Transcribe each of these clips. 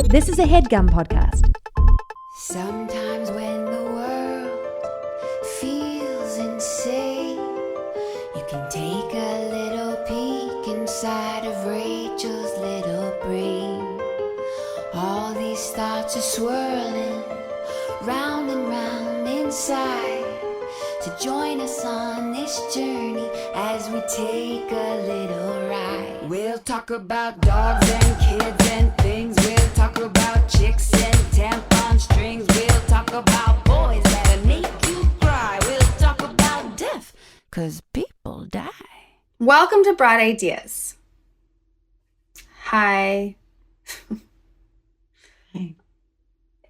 This is a HeadGum podcast. Sometimes when the world feels insane, you can take a little peek inside of Rachel's little brain. All these thoughts are swirling round and round inside. So join us on this journey as we take a little ride. We'll talk about dogs and kids and things. We'll talk about chicks and tampon strings. We'll talk about boys that make you cry. We'll talk about death, 'cause people die. Welcome to Bright Ideas. Hi. Hey.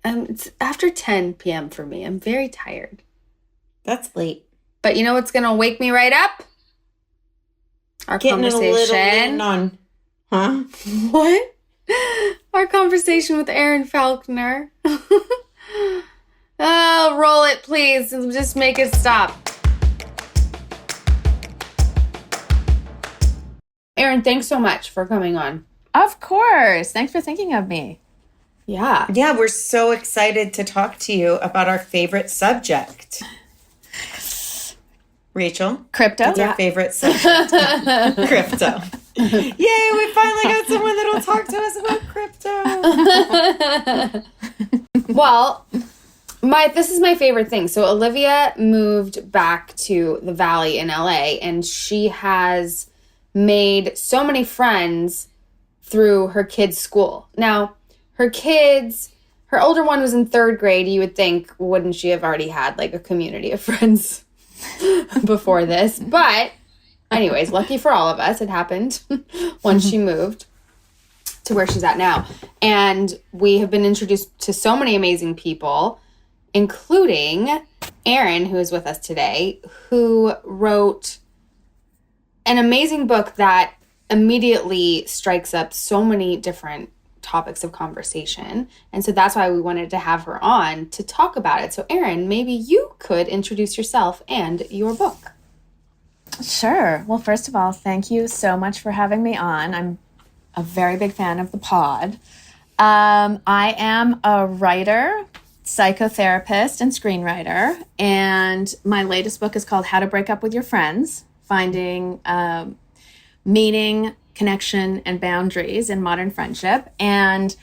It's after 10 p.m. for me. I'm very tired. That's late. But you know what's going to wake me right up? Our Getting conversation. a little in on, huh? What? Our conversation with Erin Falconer. Oh, roll it, please. Just make it stop. Erin, thanks so much for coming on. Of course. Thanks for thinking of me. Yeah. Yeah, we're so excited to talk to you about our favorite subject. Rachel? Crypto? What's our favorite subject? Crypto. Yay, we finally got someone that'll talk to us about crypto. Well, this is my favorite thing. So Olivia moved back to the Valley in LA, and she has made so many friends through her kids' school. Now, her older one was in 3rd grade. You would think, wouldn't she have already had like a community of friends before this? But anyways, lucky for all of us, it happened once she moved to where she's at now. And we have been introduced to so many amazing people, including Erin, who is with us today, who wrote an amazing book that immediately strikes up so many different topics of conversation. And so that's why we wanted to have her on to talk about it. So Erin, maybe you could introduce yourself and your book. Sure. Well, first of all, thank you so much for having me on. I'm a very big fan of the pod. I am a writer, psychotherapist, and screenwriter. And my latest book is called How to Break Up with Your Friends, Finding Meaning, Connection, and Boundaries in Modern Friendship. And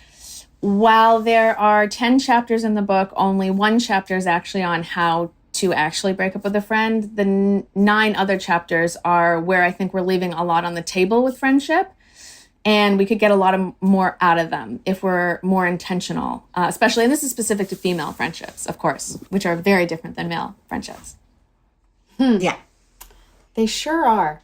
while there are 10 chapters in the book, only one chapter is actually on how to actually break up with a friend. The 9 other chapters are where I think we're leaving a lot on the table with friendship, and we could get a lot more out of them if we're more intentional, especially, and this is specific to female friendships, of course, which are very different than male friendships. Yeah. They sure are.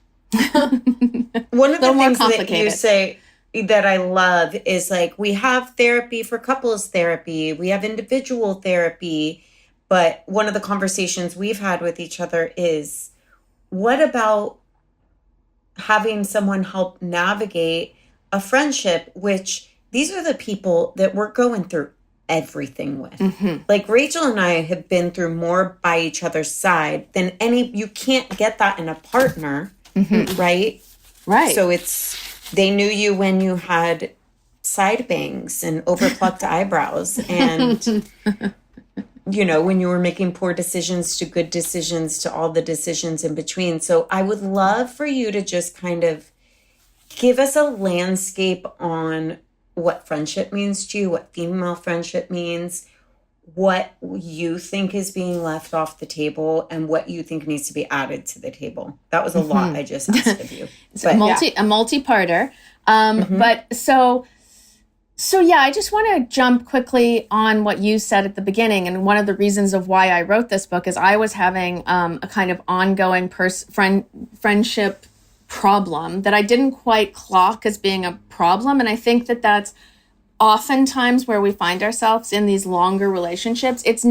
One of the things that you say that I love is like, we have therapy for couples therapy, we have individual therapy, but one of the conversations we've had with each other is, what about having someone help navigate a friendship, which these are the people that we're going through everything with. Mm-hmm. Like Rachel and I have been through more by each other's side than you can't get that in a partner. Mm-hmm. Right? Right. So they knew you when you had side bangs and overplucked eyebrows, and, when you were making poor decisions to good decisions to all the decisions in between. So I would love for you to just kind of give us a landscape on what friendship means to you, what female friendship means, what you think is being left off the table, and what you think needs to be added to the table. That was a lot I just asked of you. It's a multi-parter. But so yeah, I just want to jump quickly on what you said at the beginning. And one of the reasons of why I wrote this book is I was having a kind of ongoing friendship problem that I didn't quite clock as being a problem. And I think that that's oftentimes where we find ourselves in these longer relationships. It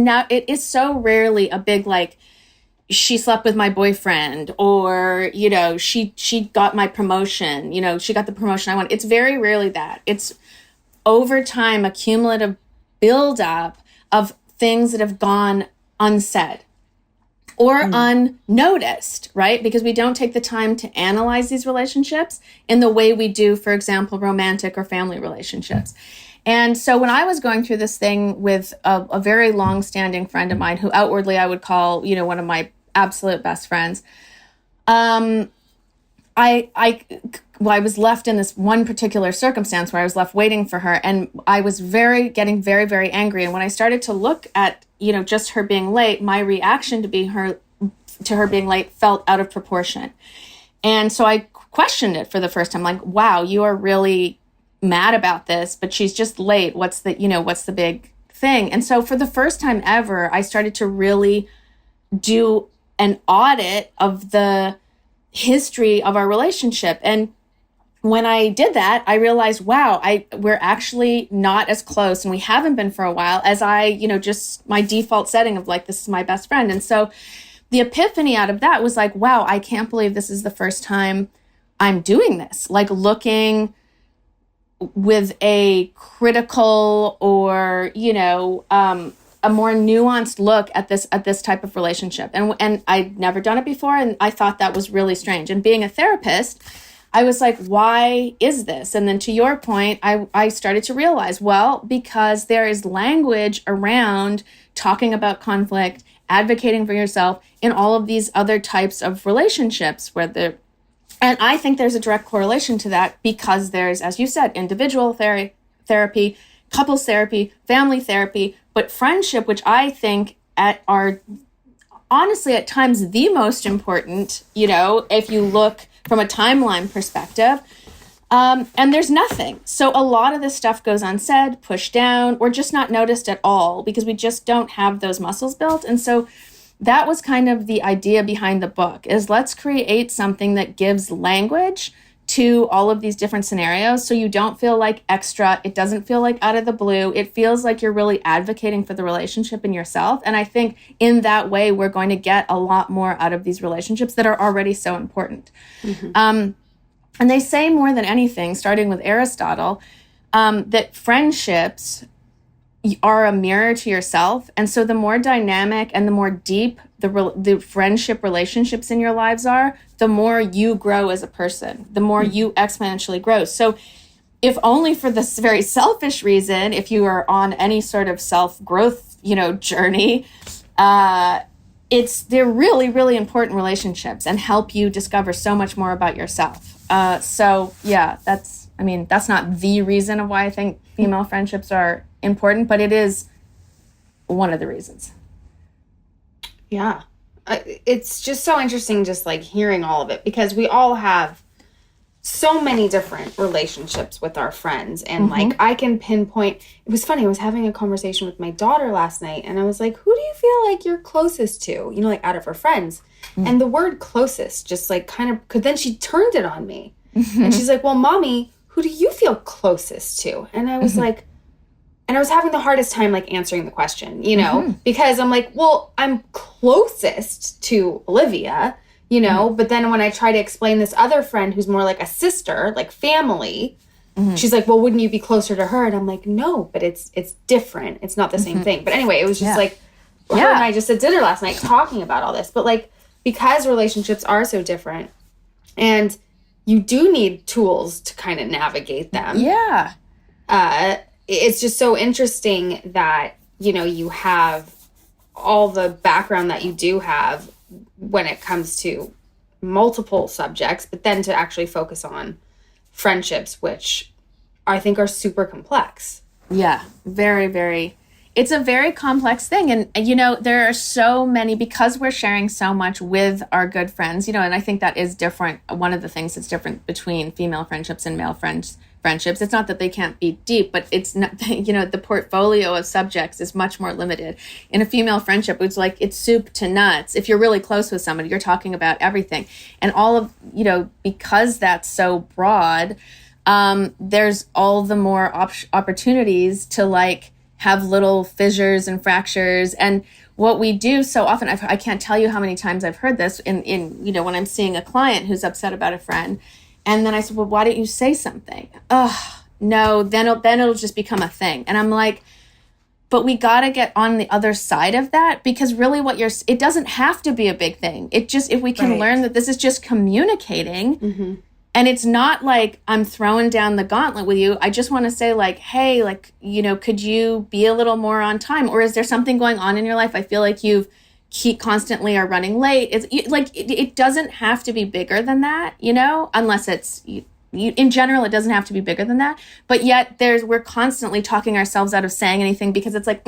is so rarely a big, like, she slept with my boyfriend, or, she got my promotion, she got the promotion I want. It's very rarely that. It's over time, a cumulative buildup of things that have gone unsaid or unnoticed, right? Because we don't take the time to analyze these relationships in the way we do, for example, romantic or family relationships. And so when I was going through this thing with a very long-standing friend of mine, who outwardly I would call, one of my absolute best friends, I was left in this one particular circumstance where I was left waiting for her, and I was getting very, very angry. And when I started to look at, just her being late, my reaction to her being late felt out of proportion. And so I questioned it for the first time, like, wow, you are really mad about this, but she's just late. What's the big thing? And so for the first time ever, I started to really do an audit of the history of our relationship. And when I did that, I realized, wow, we're actually not as close, and we haven't been for a while, as just my default setting of like, this is my best friend. And so the epiphany out of that was like, wow, I can't believe this is the first time I'm doing this, like looking with a critical or, a more nuanced look at this type of relationship. And I'd never done it before, and I thought that was really strange. And being a therapist, I was like, why is this? And then to your point, I started to realize, well, because there is language around talking about conflict, advocating for yourself in all of these other types of relationships and I think there's a direct correlation to that, because there's, as you said, individual therapy, couples therapy, family therapy, but friendship, which I think are honestly at times the most important, if you look from a timeline perspective, and there's nothing. So a lot of this stuff goes unsaid, pushed down, or just not noticed at all, because we just don't have those muscles built. And so that was kind of the idea behind the book, is let's create something that gives language to all of these different scenarios, so you don't feel like extra. It doesn't feel like out of the blue. It feels like you're really advocating for the relationship and yourself. And I think in that way, we're going to get a lot more out of these relationships that are already so important. Mm-hmm. And they say more than anything, starting with Aristotle, that friendships are a mirror to yourself. And so the more dynamic and the more deep the friendship relationships in your lives are, the more you grow as a person, the more you exponentially grow. So if only for this very selfish reason, if you are on any sort of self-growth, journey, they're really, really important relationships and help you discover so much more about yourself. So yeah, that's not the reason of why I think female friendships are important, but it is one of the reasons. Yeah. It's just so interesting just like hearing all of it, because we all have so many different relationships with our friends. And like, I can pinpoint, it was funny. I was having a conversation with my daughter last night, and I was like, who do you feel like you're closest to, like out of her friends? And the word closest just like kind of, because then she turned it on me and she's like, well, Mommy, who do you feel closest to? And I was like, and I was having the hardest time like answering the question, because I'm like, well, I'm closest to Olivia, but then when I try to explain this other friend who's more like a sister, like family, she's like, well, wouldn't you be closer to her? And I'm like, no, but it's different. It's not the same thing. But anyway, it was just like, her and I just at dinner last night talking about all this. But like, because relationships are so different, and you do need tools to kind of navigate them. Yeah. It's just so interesting that, you have all the background that you do have when it comes to multiple subjects, but then to actually focus on friendships, which I think are super complex. Yeah, very, very. It's a very complex thing. And, there are so many, because we're sharing so much with our good friends, and I think that is different. One of the things that's different between female friendships and male friendships. It's not that they can't be deep, but it's not, the portfolio of subjects is much more limited. In a female friendship, it's like, it's soup to nuts. If you're really close with somebody, you're talking about everything. And all of, because that's so broad, there's all the more opportunities to like have little fissures and fractures. And what we do so often, I can't tell you how many times I've heard this in when I'm seeing a client who's upset about a friend. And then I said, well, why don't you say something? Oh, no, then it'll just become a thing. And I'm like, but we got to get on the other side of that, because really it doesn't have to be a big thing. It just, if we can learn that this is just communicating, And it's not like I'm throwing down the gauntlet with you. I just want to say like, hey, like, you know, could you be a little more on time? Or is there something going on in your life? I feel like constantly are running late. It doesn't have to be bigger than that, you know, unless it's in general, it doesn't have to be bigger than that. But yet we're constantly talking ourselves out of saying anything because it's like,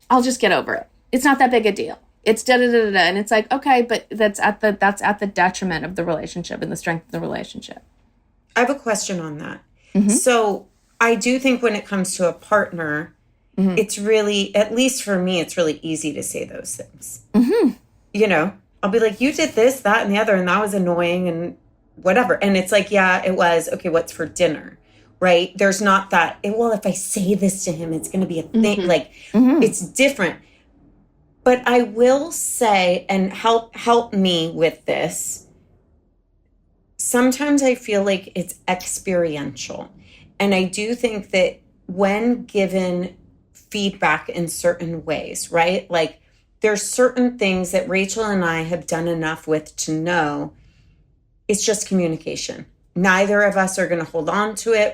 I'll just get over it. It's not that big a deal. It's da-da-da-da-da. And it's like, okay, but that's at the detriment of the relationship and the strength of the relationship. I have a question on that. So I do think when it comes to a partner, it's really, at least for me, it's really easy to say those things. You know, I'll be like, you did this, that, and the other, and that was annoying and whatever. And it's like, yeah, it was. Okay, what's for dinner? Right? There's not that, well, if I say this to him, it's going to be a thing. Like, it's different. But I will say, and help me with this, sometimes I feel like it's experiential. And I do think that when given feedback in certain ways, right? Like there's certain things that Rachel and I have done enough with to know it's just communication. Neither of us are going to hold on to it.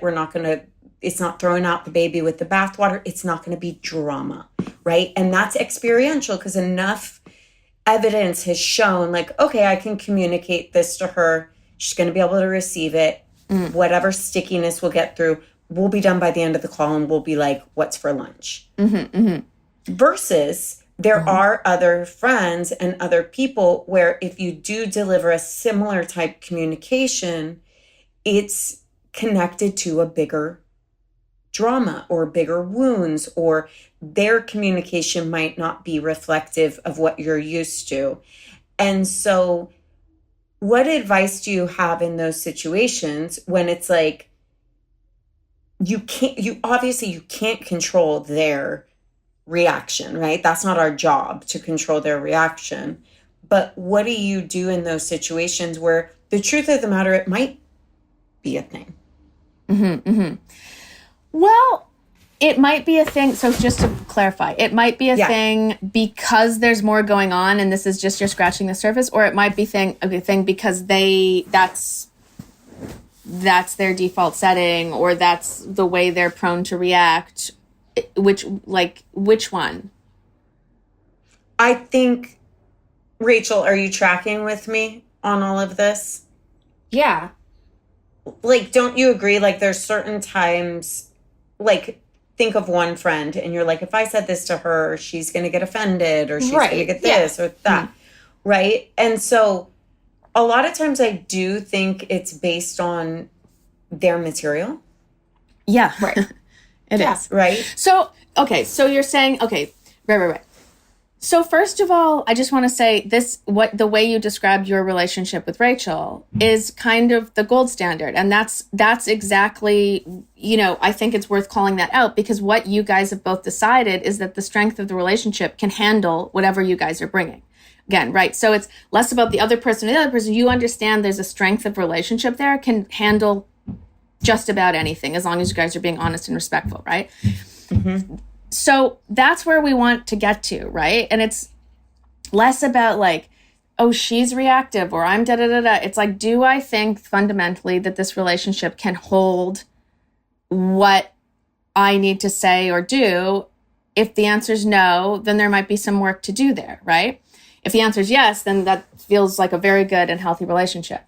It's not throwing out the baby with the bathwater. It's not going to be drama, right? And that's experiential because enough evidence has shown like, okay, I can communicate this to her. She's going to be able to receive it. Whatever stickiness we'll get through, we'll be done by the end of the call and we'll be like, what's for lunch? Versus there are other friends and other people where if you do deliver a similar type communication, it's connected to a bigger drama or bigger wounds, or their communication might not be reflective of what you're used to. And so what advice do you have in those situations when it's like, you can't control their reaction, right? That's not our job to control their reaction. But what do you do in those situations where the truth of the matter, it might be a thing? Well, it might be a thing. So just to clarify, it might be a thing because there's more going on and this is just you're scratching the surface, or it might be a thing because that's their default setting, or that's the way they're prone to react. Which one? I think, Rachel, are you tracking with me on all of this? Yeah. Like, don't you agree? Like, there's certain times, like, think of one friend and you're like, if I said this to her, she's going to get offended or she's going to get this or that. Right. And so a lot of times I do think it's based on their material. Yeah. Right. It is. Right. So, okay. So you're saying, okay. Right. So first of all, I just want to say the way you described your relationship with Rachel is kind of the gold standard. And that's exactly, I think it's worth calling that out because what you guys have both decided is that the strength of the relationship can handle whatever you guys are bringing. Again, right? So it's less about the other person. The other person, you understand there's a strength of relationship there, can handle just about anything as long as you guys are being honest and respectful, right? So that's where we want to get to, right? And it's less about like, oh, she's reactive or I'm da-da-da-da. It's like, do I think fundamentally that this relationship can hold what I need to say or do? If the answer is no, then there might be some work to do there, right? If the answer is yes, then that feels like a very good and healthy relationship.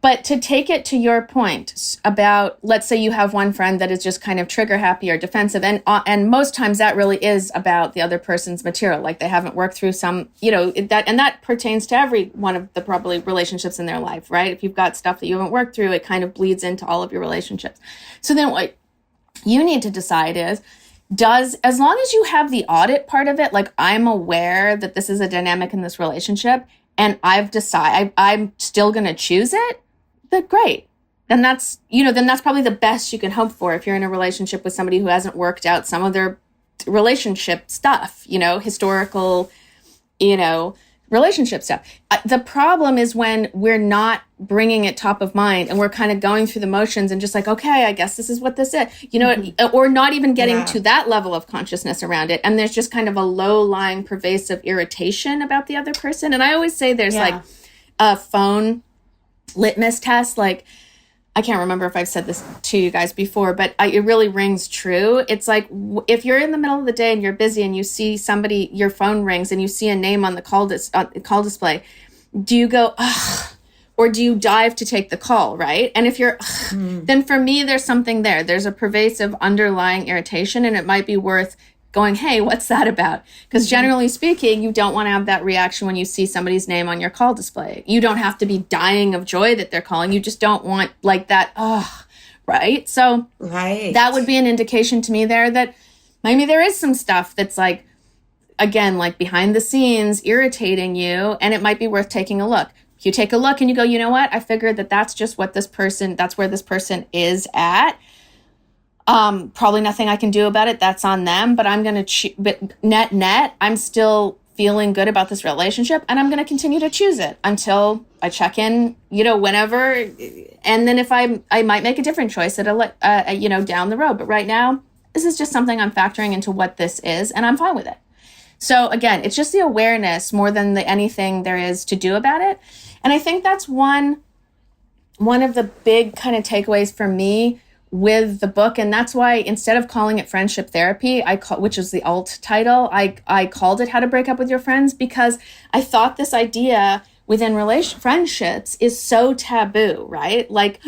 But to take it to your point about, let's say you have one friend that is just kind of trigger happy or defensive. And most times that really is about the other person's material. Like they haven't worked through some, that pertains to every one of the probably relationships in their life, right? If you've got stuff that you haven't worked through, it kind of bleeds into all of your relationships. So then what you need to decide is, as long as you have the audit part of it, like I'm aware that this is a dynamic in this relationship, and I've decided I'm still going to choose it, then great. Then that's probably the best you can hope for if you're in a relationship with somebody who hasn't worked out some of their relationship stuff, historical, relationship stuff. The problem is when we're not bringing it top of mind and we're kind of going through the motions and just like, okay, I guess this is what this is, or not even getting to that level of consciousness around it. And there's just kind of a low-lying pervasive irritation about the other person. And I always say there's like a phone litmus test. Like, I can't remember if I've said this to you guys before, but it really rings true. It's like, if you're in the middle of the day and you're busy and you see somebody, your phone rings and you see a name on the call display, do you go, ugh, or do you dive to take the call, right? And if you're, then for me, there's something there. There's a pervasive underlying irritation, and it might be worth going, hey, what's that about? Because generally speaking, you don't want to have that reaction when you see somebody's name on your call display. You don't have to be dying of joy that they're calling. You just don't want like that, right? So that would be an indication to me there that maybe there is some stuff that's like, again, like behind the scenes irritating you, and it might be worth taking a look. If you take a look and you go, you know what? I figured that's just what that's where this person is at. Probably nothing I can do about it. That's on them, but I'm going to but net, I'm still feeling good about this relationship, and I'm going to continue to choose it until I check in, whenever. And then if I might make a different choice down the road. But right now, this is just something I'm factoring into what this is, and I'm fine with it. So again, it's just the awareness more than anything there is to do about it. And I think that's one of the big kind of takeaways for me with the book. And that's why instead of calling it friendship therapy, which is the alt title, I called it How to Break Up with Your Friends, because I thought this idea within friendships is so taboo, right? Like,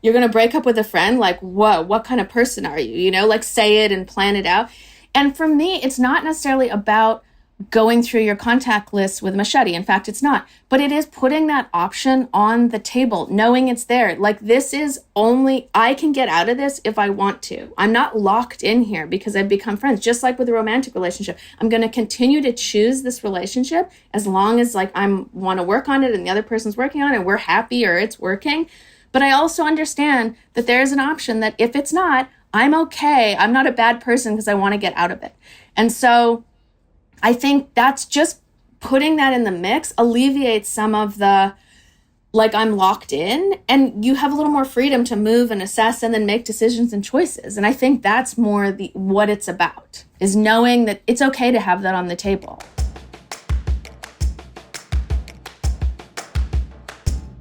you're going to break up with a friend? Like, whoa, what kind of person are you? Like, say it and plan it out. And for me, it's not necessarily about going through your contact list with a machete. In fact, it's not. But it is putting that option on the table, knowing it's there. Like, this is only, I can get out of this if I want to. I'm not locked in here because I've become friends. Just like with a romantic relationship, I'm going to continue to choose this relationship as long as like I want to work on it and the other person's working on it and we're happy or it's working. But I also understand that there's an option that if it's not, I'm okay. I'm not a bad person because I want to get out of it. And so I think that's just putting that in the mix alleviates some of the, like, I'm locked in, and you have a little more freedom to move and assess and then make decisions and choices. And I think that's more what it's about, is knowing that it's okay to have that on the table.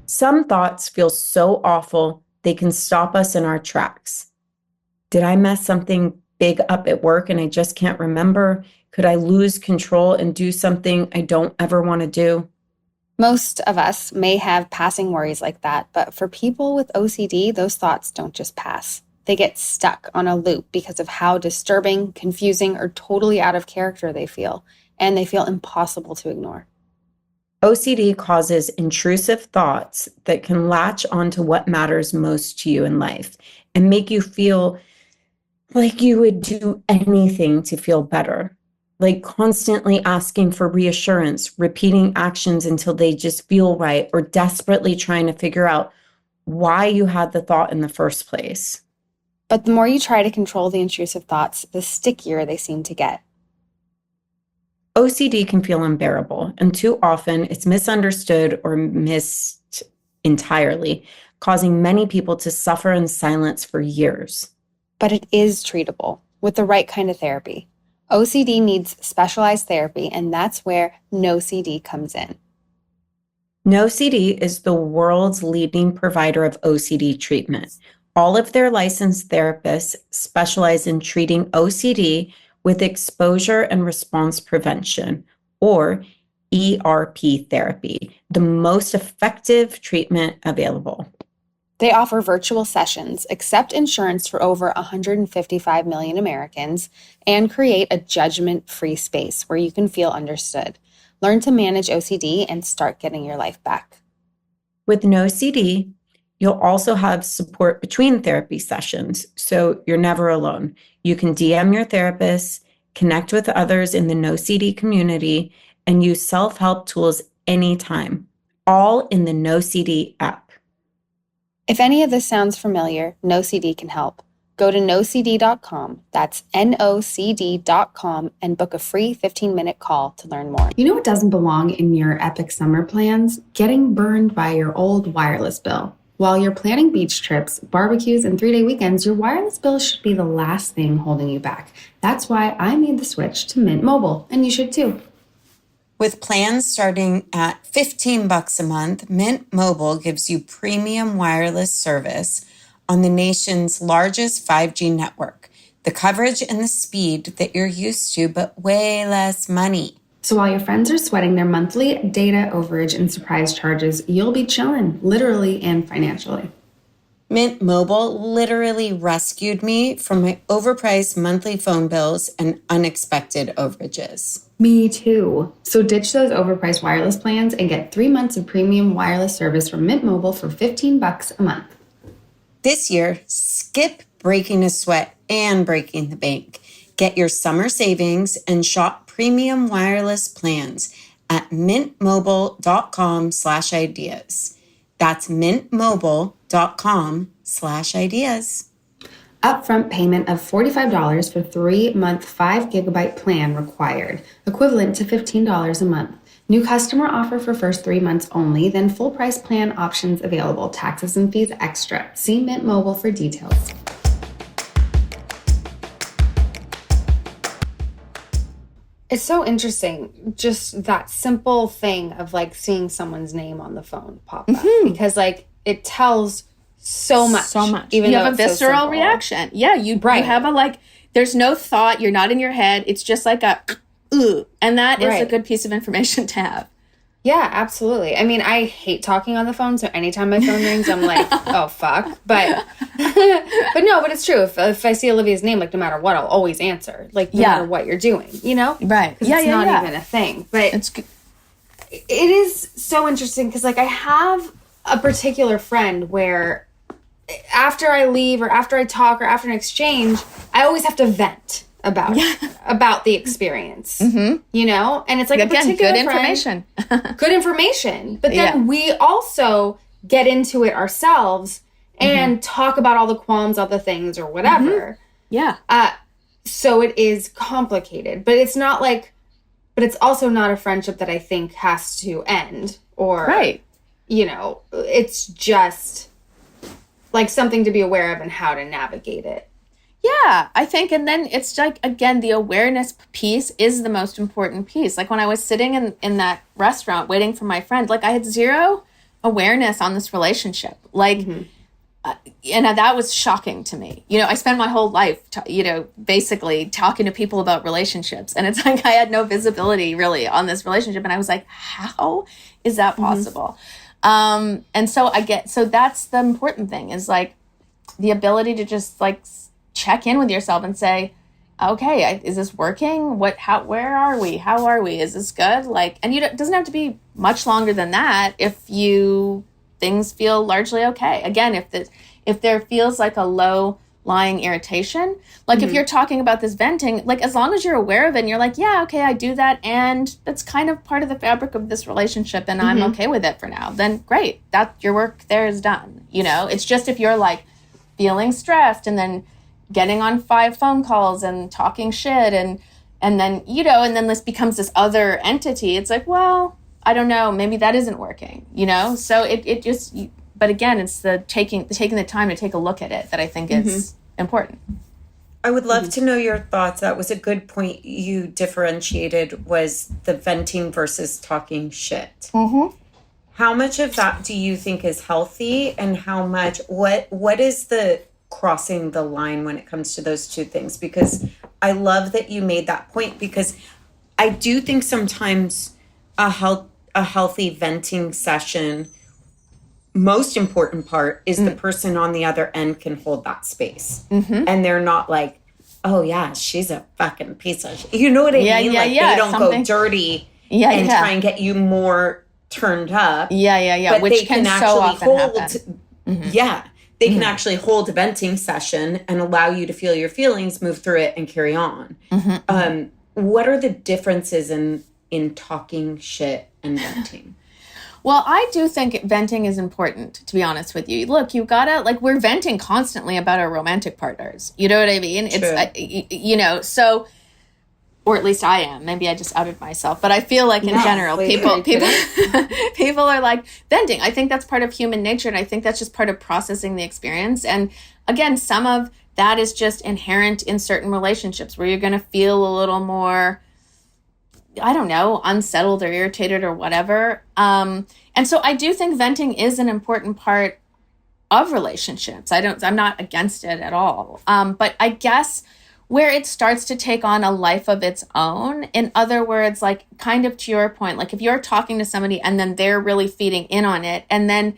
Some thoughts feel so awful, they can stop us in our tracks. Did I mess something big up at work and I just can't remember? Could I lose control and do something I don't ever want to do? Most of us may have passing worries like that, but for people with OCD, those thoughts don't just pass. They get stuck on a loop because of how disturbing, confusing, or totally out of character they feel, and they feel impossible to ignore. OCD causes intrusive thoughts that can latch onto what matters most to you in life and make you feel like you would do anything to feel better, like constantly asking for reassurance, repeating actions until they just feel right, or desperately trying to figure out why you had the thought in the first place. But the more you try to control the intrusive thoughts, the stickier they seem to get. OCD can feel unbearable, and too often it's misunderstood or missed entirely, causing many people to suffer in silence for years. But it is treatable with the right kind of therapy. OCD needs specialized therapy, and that's where NoCD comes in. NoCD is the world's leading provider of OCD treatment. All of their licensed therapists specialize in treating OCD with exposure and response prevention, or ERP therapy, the most effective treatment available. They offer virtual sessions, accept insurance for over 155 million Americans, and create a judgment-free space where you can feel understood. Learn to manage OCD and start getting your life back. With NoCD, you'll also have support between therapy sessions, so you're never alone. You can DM your therapist, connect with others in the NoCD community, and use self-help tools anytime, all in the NoCD app. If any of this sounds familiar, NoCD can help. Go to nocd.com, that's NOCD.com, and book a free 15-minute call to learn more. You know what doesn't belong in your epic summer plans? Getting burned by your old wireless bill. While you're planning beach trips, barbecues, and 3-day weekends, your wireless bill should be the last thing holding you back. That's why I made the switch to Mint Mobile, and you should too. With plans starting at $15 a month, Mint Mobile gives you premium wireless service on the nation's largest 5G network. The coverage and the speed that you're used to, but way less money. So while your friends are sweating their monthly data overage and surprise charges, you'll be chilling, literally and financially. Mint Mobile literally rescued me from my overpriced monthly phone bills and unexpected overages. Me too. So ditch those overpriced wireless plans and get 3 months of premium wireless service from Mint Mobile for $15 a month. This year, skip breaking a sweat and breaking the bank. Get your summer savings and shop premium wireless plans at mintmobile.com/ideas. That's mintmobile.com/ideas. Upfront payment of $45 for 3-month 5 GB plan required, equivalent to $15 a month. New customer offer for first 3 months only, then full price plan options available. Taxes and fees extra. See Mint Mobile for details. It's so interesting, just that simple thing of like seeing someone's name on the phone pop up, because like it tells so much. So much. Even you though have a it's so visceral simple. reaction. Yeah, you have a like, there's no thought, you're not in your head. It's just like a, and that is a good piece of information to have. Yeah, absolutely. I mean, I hate talking on the phone, so anytime my phone rings, I'm like, oh, fuck. But but it's true. If I see Olivia's name, like, no matter what, I'll always answer. Like, no matter what you're doing, you know? Right. Because it's not even a thing. But it is so interesting because, like, I have a particular friend where after I leave or after I talk or after an exchange, I always have to vent about the experience, you know? And it's like, again, good information. Good information. But then we also get into it ourselves and talk about all the qualms of the things or whatever. Yeah. So it is complicated, but it's not like, but it's also not a friendship that I think has to end or, you know, it's just like something to be aware of and how to navigate it. Yeah, I think, and then it's like, again, the awareness piece is the most important piece. Like when I was sitting in that restaurant waiting for my friend, like I had zero awareness on this relationship. Like, and that was shocking to me. You know, I spent my whole life, basically talking to people about relationships. And it's like I had no visibility really on this relationship. And I was like, how is that possible? And so so that's the important thing is like the ability to just like check in with yourself and say, okay, is this working? Where are we? How are we? Is this good? Like, and it doesn't have to be much longer than that if things feel largely okay. Again, if there feels like a low lying irritation, like if you're talking about this venting, like as long as you're aware of it and you're like, yeah, okay, I do that. And that's kind of part of the fabric of this relationship and I'm okay with it for now, then great. That your work there is done. You know, it's just if you're like feeling stressed and then getting on 5 phone calls and talking shit and then, and then this becomes this other entity. It's like, well, I don't know, maybe that isn't working, So it just, but again, it's the taking the time to take a look at it that I think is important. I would love to know your thoughts. That was a good point you differentiated was the venting versus talking shit. How much of that do you think is healthy and how much, what is the crossing the line when it comes to those two things? Because I love that you made that point because I do think sometimes a healthy venting session, most important part is the person on the other end can hold that space. And they're not like, oh yeah, she's a fucking piece of shit. You know what I mean? They don't go dirty and try and get you more turned up. But which they can actually so often hold happen. They can actually hold a venting session and allow you to feel your feelings, move through it, and carry on. What are the differences in talking shit and venting? Well, I do think venting is important, to be honest with you. Look, you gotta, like, we're venting constantly about our romantic partners. You know what I mean? It's, so, or at least I am. Maybe I just outed myself. But I feel like in general, people are like venting. I think that's part of human nature. And I think that's just part of processing the experience. And again, some of that is just inherent in certain relationships where you're going to feel a little more I don't know, unsettled or irritated or whatever. And so I do think venting is an important part of relationships. I'm not against it at all. But I guess where it starts to take on a life of its own, in other words, like kind of to your point, like if you're talking to somebody and then they're really feeding in on it, and then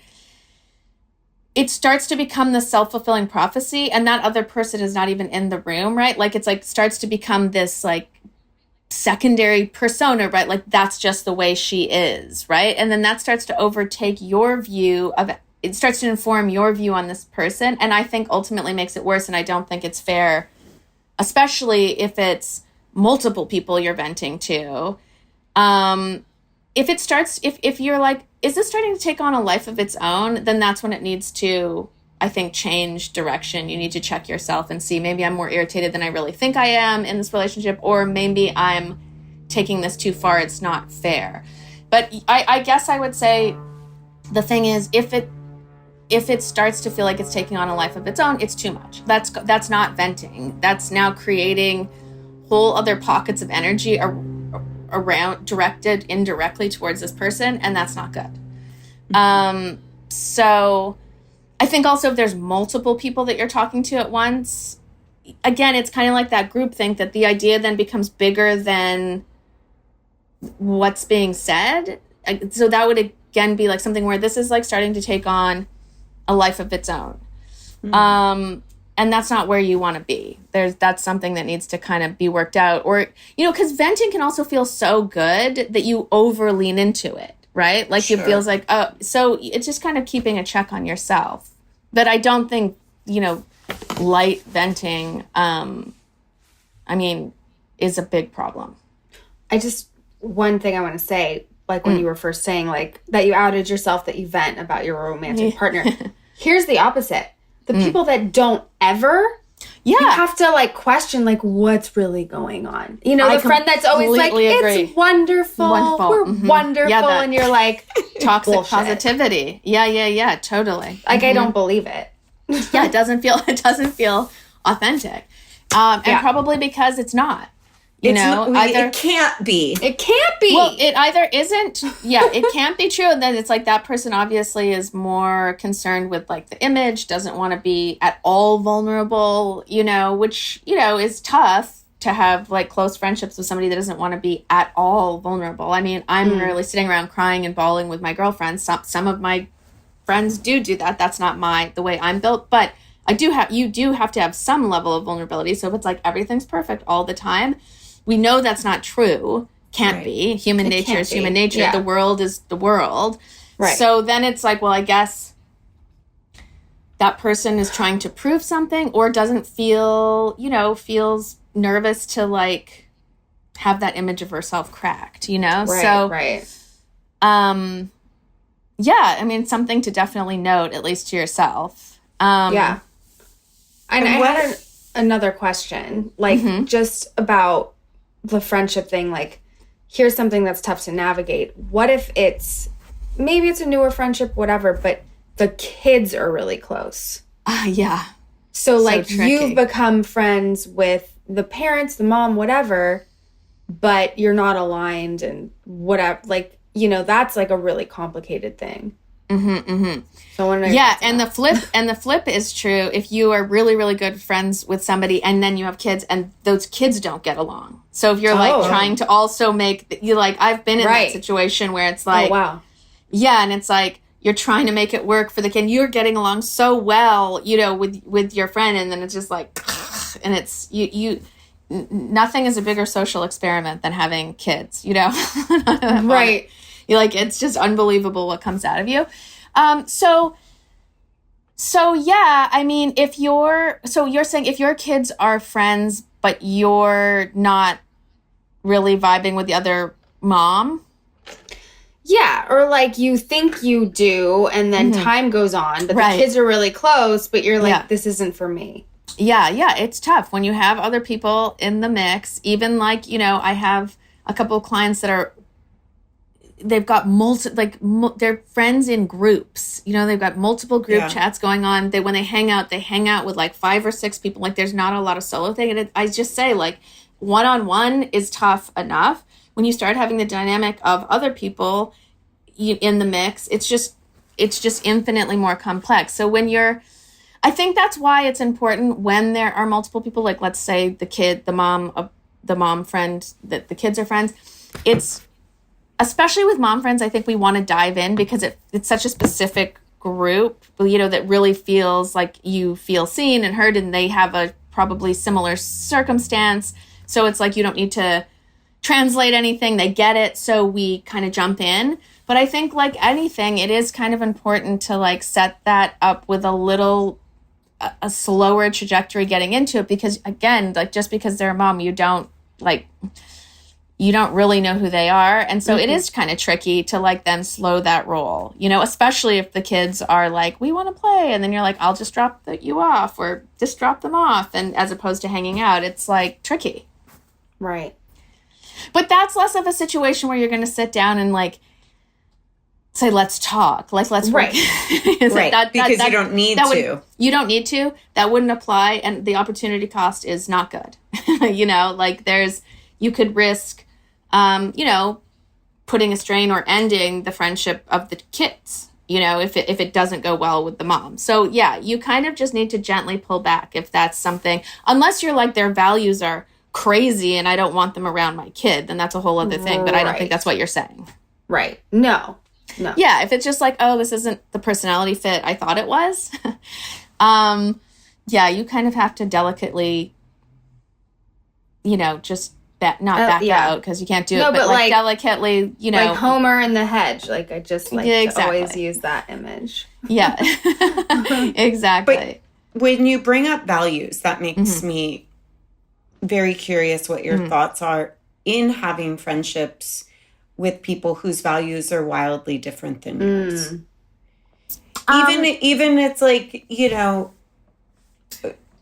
it starts to become the self-fulfilling prophecy, and that other person is not even in the room, right? Like it's like starts to become this like secondary persona, right? Like that's just the way she is, right? And then that starts to overtake your view of it. It starts to inform your view on this person, and I think ultimately makes it worse. And I don't think it's fair, especially if it's multiple people you're venting to. If you're like, is this starting to take on a life of its own? Then that's when it needs to, I think, change direction. You need to check yourself and see, maybe I'm more irritated than I really think I am in this relationship, or maybe I'm taking this too far. It's not fair. But I guess I would say the thing is, if it starts to feel like it's taking on a life of its own, it's too much. That's not venting. That's now creating whole other pockets of energy around, directed indirectly towards this person, and that's not good. So I think also if there's multiple people that you're talking to at once, again, it's kind of like that groupthink, that the idea then becomes bigger than what's being said. So that would again be like something where this is like starting to take on a life of its own. And that's not where you want to be. That's something that needs to kind of be worked out. Or, because venting can also feel so good that you over lean into it, right? Like It feels like, so it's just kind of keeping a check on yourself. But I don't think, light venting, is a big problem. One thing I want to say, like when you were first saying like that you outed yourself, that you vent about your romantic partner. Here's the opposite. The people that don't ever, you have to like question like what's really going on. The friend that's always like, agree. It's wonderful. We're wonderful. Yeah, and you're like, toxic bullshit. Positivity. Yeah, totally. Like I don't believe it. Yeah, it doesn't feel authentic. And probably because it's not. It can't be. It can't be. Well, it either isn't. Yeah, it can't be true. And then it's like that person obviously is more concerned with like the image, doesn't want to be at all vulnerable, which, is tough to have like close friendships with somebody that doesn't want to be at all vulnerable. I mean, I'm really sitting around crying and bawling with my girlfriends. Some of my friends do that. That's not the way I'm built. But you do have to have some level of vulnerability. So if it's like everything's perfect all the time, we know that's not true. Can't be. Human nature is human nature. Yeah. The world is the world. Right. So then it's like, well, I guess that person is trying to prove something, or doesn't feel, feels nervous to like have that image of herself cracked, Right, so, right. Something to definitely note, at least to yourself. Yeah. And I had another question, like just about the friendship thing. Like, here's something that's tough to navigate. What if maybe it's a newer friendship, whatever, but the kids are really close? Yeah. So like you've become friends with the parents, the mom, whatever, but you're not aligned and whatever. Like, that's like a really complicated thing. So and the flip is true. If you are really, really good friends with somebody and then you have kids and those kids don't get along. So if you're like trying to also I've been in that situation where it's like, wow. Yeah. And it's like, you're trying to make it work for the kid. You're getting along so well, with your friend. And then it's just like, and it's nothing is a bigger social experiment than having kids, Right. You're like, it's just unbelievable what comes out of you. So yeah, I mean, you're saying if your kids are friends, but you're not really vibing with the other mom. Yeah. Or like you think you do, and then time goes on, but the kids are really close, but you're like, this isn't for me. Yeah. It's tough when you have other people in the mix. Even like, I have a couple of clients that they've got they're friends in groups, they've got multiple group chats going on. When they hang out with like 5 or 6 people. Like there's not a lot of solo thing. And I just say like one-on-one is tough enough, when you start having the dynamic of other people in the mix, it's just infinitely more complex. So I think that's why it's important when there are multiple people, like let's say the mom friend, that the kids are friends. It's especially with mom friends, I think we want to dive in because it's such a specific group, that really feels like you feel seen and heard, and they have a probably similar circumstance. So it's like you don't need to translate anything. They get it. So we kind of jump in. But I think like anything, it is kind of important to like set that up with a slower trajectory getting into it, because again, like just because they're a mom, you don't really know who they are. And so it is kind of tricky to like then slow that roll, especially if the kids are like, we want to play. And then you're like, I'll just drop you off or just drop them off. And as opposed to hanging out, it's like tricky. Right. But that's less of a situation where you're going to sit down and like say, let's talk. Like, let's right. Right. Because you don't need to. You don't need to. That wouldn't apply. And the opportunity cost is not good. You could risk, putting a strain or ending the friendship of the kids, if it doesn't go well with the mom. So yeah, you kind of just need to gently pull back if that's something, unless you're like, their values are crazy and I don't want them around my kid, then that's a whole other thing. But I don't think that's what you're saying. Right. No. Yeah. If it's just like, oh, this isn't the personality fit I thought it was. Yeah, you kind of have to delicately, just back out, because you can't do it, but like delicately, like Homer in the hedge. Like I just like exactly. to always use that image. Yeah, exactly. But when you bring up values, that makes me very curious what your thoughts are in having friendships with people whose values are wildly different than yours. Even it's like,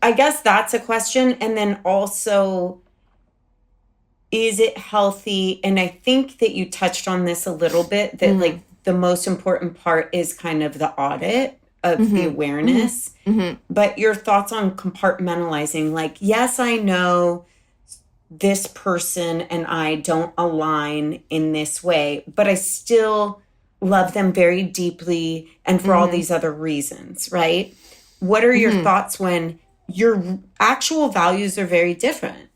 I guess that's a question. And then also, is it healthy? And I think that you touched on this a little bit, that like the most important part is kind of the audit of the awareness. But your thoughts on compartmentalizing, like, yes, I know this person and I don't align in this way, but I still love them very deeply and for all these other reasons, right? What are your thoughts when your actual values are very different?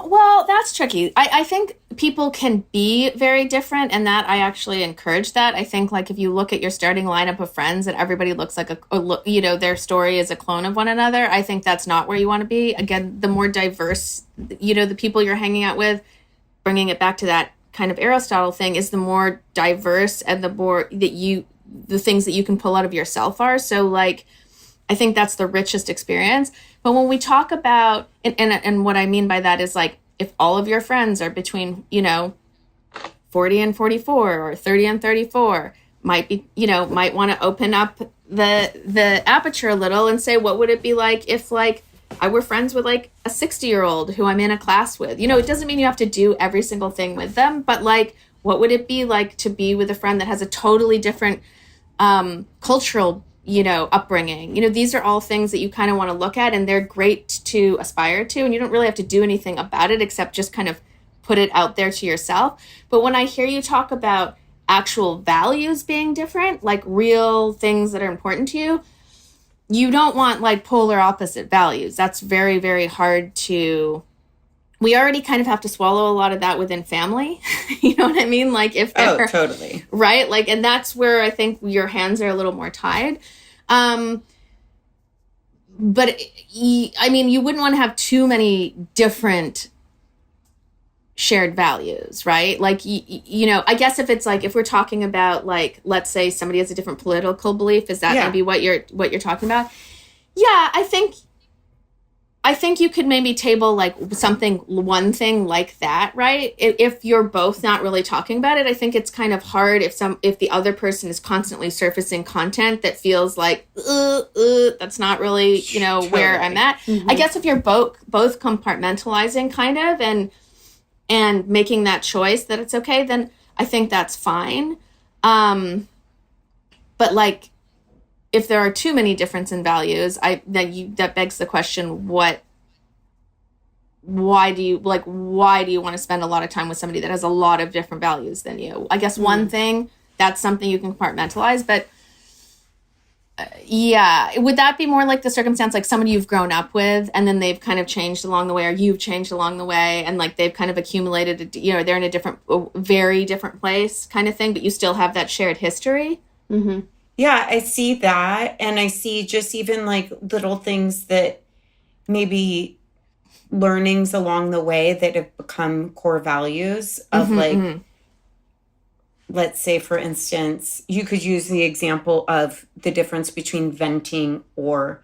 Well, that's tricky. I think people can be very different, and that I actually encourage that. I think like if you look at your starting lineup of friends and everybody looks like their story is a clone of one another, I think that's not where you want to be. Again, the more diverse, the people you're hanging out with, bringing it back to that kind of Aristotle thing, is the more diverse and the more the things that you can pull out of yourself are. So like, I think that's the richest experience. But when we talk about, and what I mean by that is like, if all of your friends are between, 40 and 44 or 30 and 34, might want to open up the aperture a little and say, what would it be like if like I were friends with like a 60-year-old who I'm in a class with? It doesn't mean you have to do every single thing with them, but like, what would it be like to be with a friend that has a totally different cultural upbringing? These are all things that you kind of want to look at, and they're great to aspire to, and you don't really have to do anything about it except just kind of put it out there to yourself. But when I hear you talk about actual values being different, like real things that are important to you, you don't want like polar opposite values. That's very, very hard to... We already kind of have to swallow a lot of that within family. You know what I mean? Like if they're... Oh, totally. Right? Like, and that's where I think your hands are a little more tied. But you wouldn't want to have too many different shared values, right? Like, I guess if it's like, if we're talking about like, let's say somebody has a different political belief, is that maybe what you're talking about? Yeah, I think you could maybe table like one thing like that, right? If you're both not really talking about it, I think it's kind of hard if the other person is constantly surfacing content that feels like, that's not really, totally. Where I'm at. I guess if you're both compartmentalizing kind of and making that choice that it's okay, then I think that's fine. But like, if there are too many difference in values, that begs the question, what why do you want to spend a lot of time with somebody that has a lot of different values than you? I guess one thing, that's something you can compartmentalize, but yeah, would that be more like the circumstance, like somebody you've grown up with and then they've kind of changed along the way, or you've changed along the way, and like they've kind of accumulated, they're in a very different place kind of thing, but you still have that shared history? Mm-hmm. Yeah, I see that. And I see just even like little things that maybe learnings along the way that have become core values of let's say, for instance, you could use the example of the difference between venting or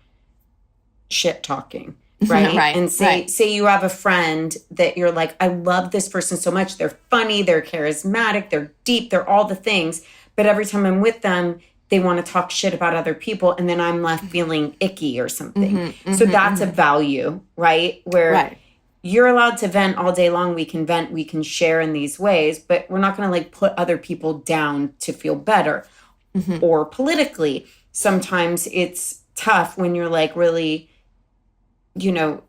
shit talking, right? Right. And say you have a friend that you're like, I love this person so much. They're funny, they're charismatic, they're deep, they're all the things. But every time I'm with them, they want to talk shit about other people. And then I'm left feeling icky or something. So that's a value, right? Where you're allowed to vent all day long. We can vent, we can share in these ways, but we're not going to like put other people down to feel better. Or politically, sometimes it's tough when you're like really,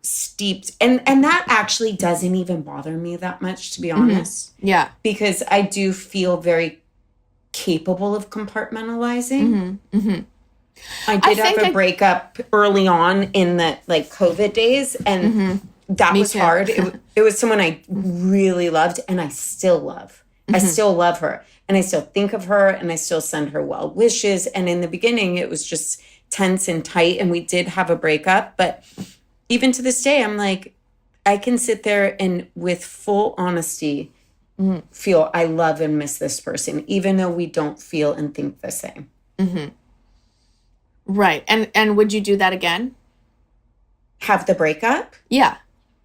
steeped. And that actually doesn't even bother me that much, to be honest. Yeah. Because I do feel very capable of compartmentalizing. I did have a breakup early on in the like COVID days, and that was hard. It was someone I really loved, and I still love. I still love her, and I still think of her, and I still send her well wishes. And in the beginning, it was just tense and tight, and we did have a breakup. But even to this day, I'm like, I can sit there and with full honesty feel I love and miss this person, even though we don't feel and think the same. Right. And would you do that again? Have the breakup? Yeah.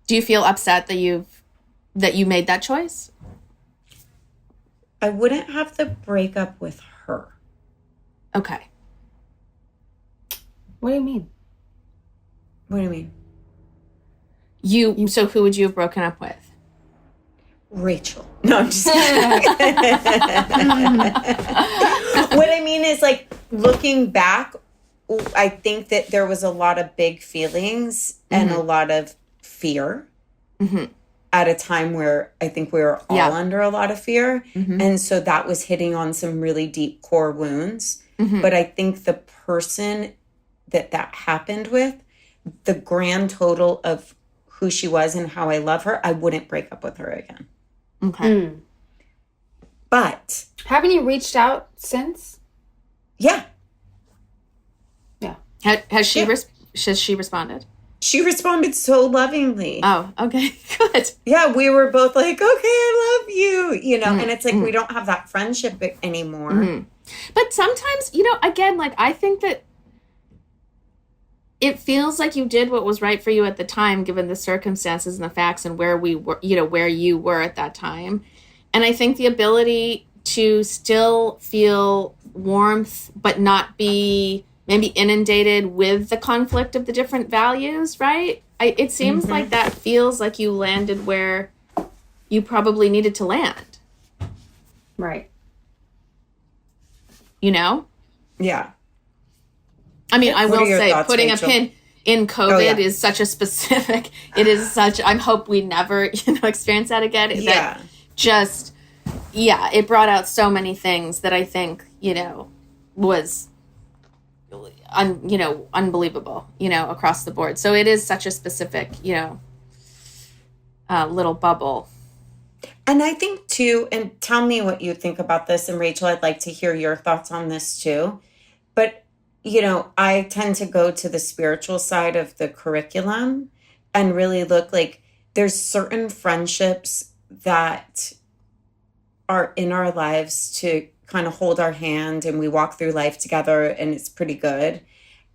Do you feel upset that you made that choice? I wouldn't have the breakup with her. Okay. What do you mean? What do you mean? So who would you have broken up with? Rachel. No, I'm just kidding. What I mean is, like, looking back, I think that there was a lot of big feelings and a lot of fear at a time where I think we were all under a lot of fear. And so that was hitting on some really deep core wounds. But I think the person that happened with, the grand total of who she was and how I love her, I wouldn't break up with her again. Okay. But haven't you reached out since? Yeah. Has she responded? She responded so lovingly. Oh, okay. Good. Yeah, we were both like, okay, I love you, and it's like we don't have that friendship anymore. But sometimes, again, like I think that it feels like you did what was right for you at the time, given the circumstances and the facts and where we were, where you were at that time. And I think the ability to still feel warmth, but not be maybe inundated with the conflict of the different values, right? It seems like that feels like you landed where you probably needed to land. Right. Yeah. I mean, I will say thoughts, putting Rachel? A pin in COVID is such a specific, I hope we never, experience that again. Yeah. It brought out so many things that I think, was, unbelievable, across the board. So it is such a specific, little bubble. And I think too, and tell me what you think about this. And Rachel, I'd like to hear your thoughts on this too. But I tend to go to the spiritual side of the curriculum and really look like there's certain friendships that are in our lives to kind of hold our hand and we walk through life together and it's pretty good.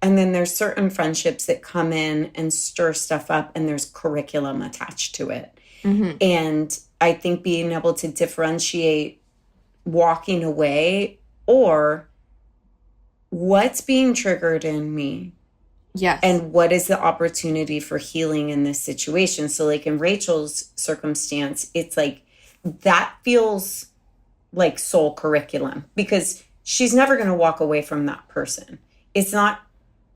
And then there's certain friendships that come in and stir stuff up and there's curriculum attached to it. And I think being able to differentiate walking away or what's being triggered in me. Yes. And what is the opportunity for healing in this situation? So like in Rachel's circumstance, it's like that feels like soul curriculum because she's never going to walk away from that person. It's not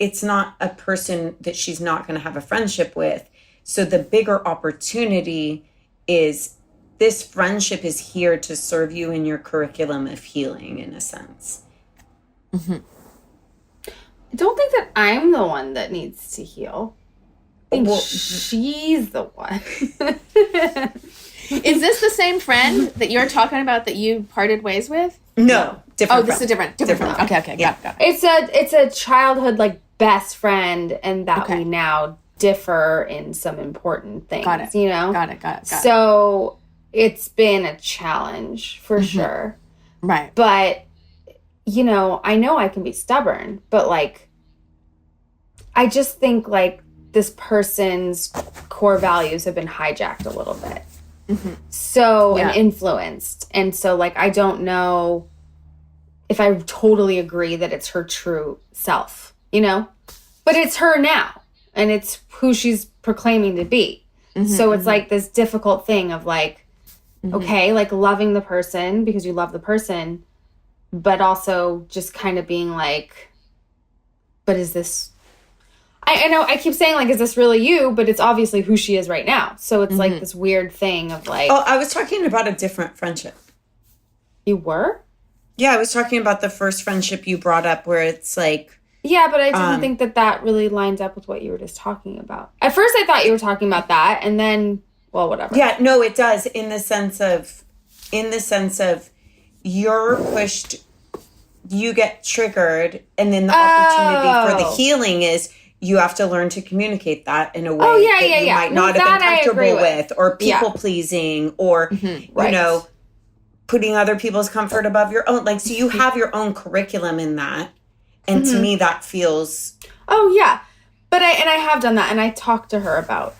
a person that she's not going to have a friendship with. So the bigger opportunity is this friendship is here to serve you in your curriculum of healing, in a sense. I don't think that I'm the one that needs to heal. I think she's the one. Is this the same friend that you're talking about that you parted ways with? No, different. Oh, this is a different friend. Okay, Yeah. got it. It's a childhood like best friend, and that we now differ in some important things. Got it. You know, Got it. So it's been a challenge for sure. Right. But you know I can be stubborn, but like I just think like this person's core values have been hijacked a little bit. And influenced. And so like I don't know if I totally agree that it's her true self, you know? But it's her now, and it's who she's proclaiming to be. So it's like this difficult thing of like, okay, like loving the person because you love the person, but also just kind of being like, but is this... I know I keep saying like, is this really you? But it's obviously who she is right now. So it's like this weird thing of like... Oh, I was talking about a different friendship. You were? Yeah, I was talking about the first friendship you brought up where it's like... Yeah, but I didn't think that really lined up with what you were just talking about. At first I thought you were talking about that, and then, well, whatever. Yeah, no, it does in the sense of you're pushed, you get triggered, and then the opportunity for the healing is... You have to learn to communicate that in a way that you might not have been comfortable with, or people pleasing, or, you know, putting other people's comfort above your own. Like, so you have your own curriculum in that. And to me, that feels... Oh, yeah. But I have done that, and I talked to her about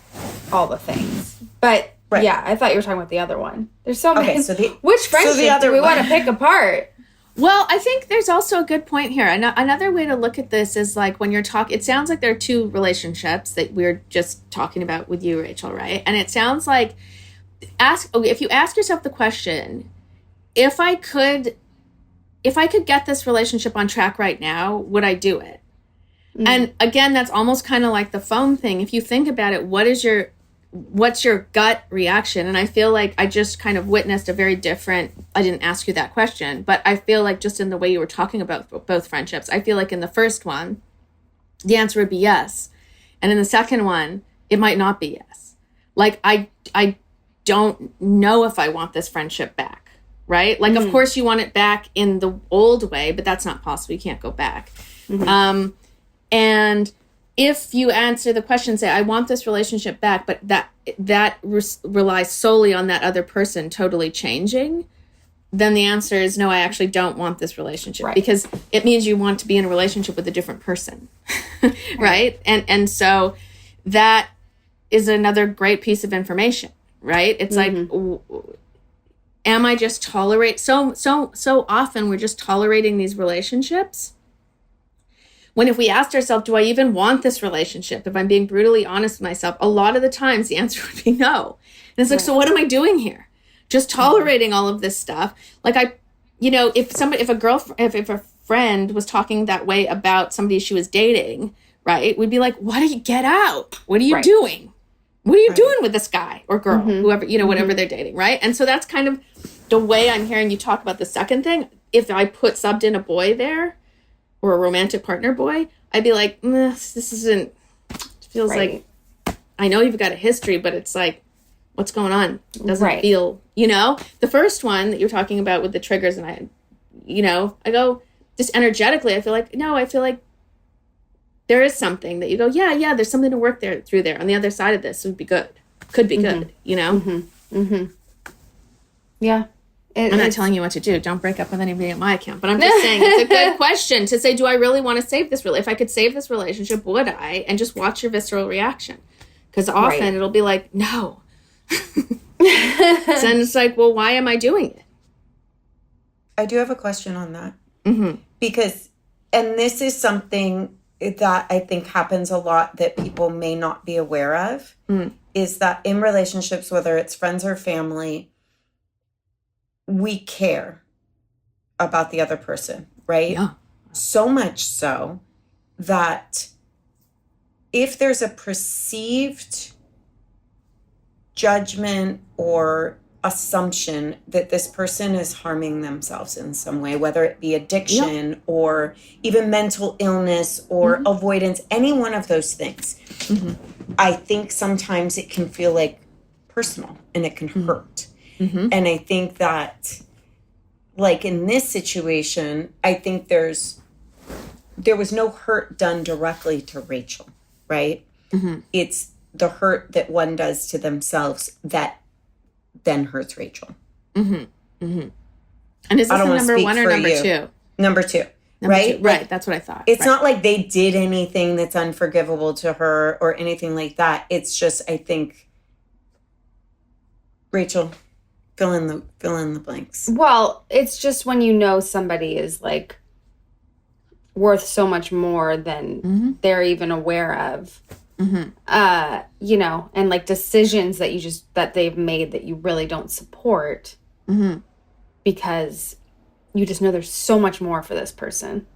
all the things. But, yeah, I thought you were talking about the other one. There's so many. Okay, so which friendship do we want to pick apart? Well, I think there's also a good point here. Another way to look at this is like when you're talking, it sounds like there are two relationships that we're just talking about with you, Rachel, right? And it sounds like, if you ask yourself the question, if I could get this relationship on track right now, would I do it? And again, that's almost kind of like the phone thing. If you think about it, what's your gut reaction? And I feel like I just kind of witnessed a very different, I didn't ask you that question, but I feel like just in the way you were talking about both friendships, I feel like in the first one, the answer would be yes. And in the second one, it might not be yes. Like, I don't know if I want this friendship back, right? Like, of course you want it back in the old way, but that's not possible. You can't go back. And if you answer the question, say, I want this relationship back, but that relies solely on that other person totally changing, then the answer is no, I actually don't want this relationship, because it means you want to be in a relationship with a different person, right? And so that is another great piece of information, right? It's like, am I just so often we're just tolerating these relationships. When if we asked ourselves, do I even want this relationship? If I'm being brutally honest with myself, a lot of the times the answer would be no. And it's like, so what am I doing here? Just tolerating all of this stuff. Like if a friend was talking that way about somebody she was dating, right? We'd be like, get out. What are you doing? What are you doing with this guy or girl, whoever, whatever they're dating, right? And so that's kind of the way I'm hearing you talk about the second thing. If I subbed in a boy there, or a romantic partner boy, I'd be like, this isn't, it feels like, I know you've got a history, but it's like, what's going on? It doesn't feel, the first one that you're talking about with the triggers, and I go, just energetically, I feel like there is something that you go, yeah, there's something to work through there. On the other side of this would be good. Could be good, Yeah. I'm not telling you what to do. Don't break up with anybody at my account. But I'm just saying it's a good question to say, do I really want to save this relationship? If I could save this relationship, would I? And just watch your visceral reaction. Because often it'll be like, no. And it's like, well, why am I doing it? I do have a question on that. Because, and this is something that I think happens a lot that people may not be aware of, is that in relationships, whether it's friends or family, we care about the other person, right? Yeah. So much so that if there's a perceived judgment or assumption that this person is harming themselves in some way, whether it be addiction or even mental illness or avoidance, any one of those things. I think sometimes it can feel like personal and it can hurt. And I think that, like in this situation, I think there was no hurt done directly to Rachel, right? It's the hurt that one does to themselves that then hurts Rachel. And is this a number one or number two? Number two, right? Two. Right, that's what I thought. It's not like they did anything that's unforgivable to her or anything like that. It's just, I think, Rachel, fill in the blanks. Well, it's just when you know somebody is like worth so much more than they're even aware of. You know, and like decisions that they've made that you really don't support because you just know there's so much more for this person.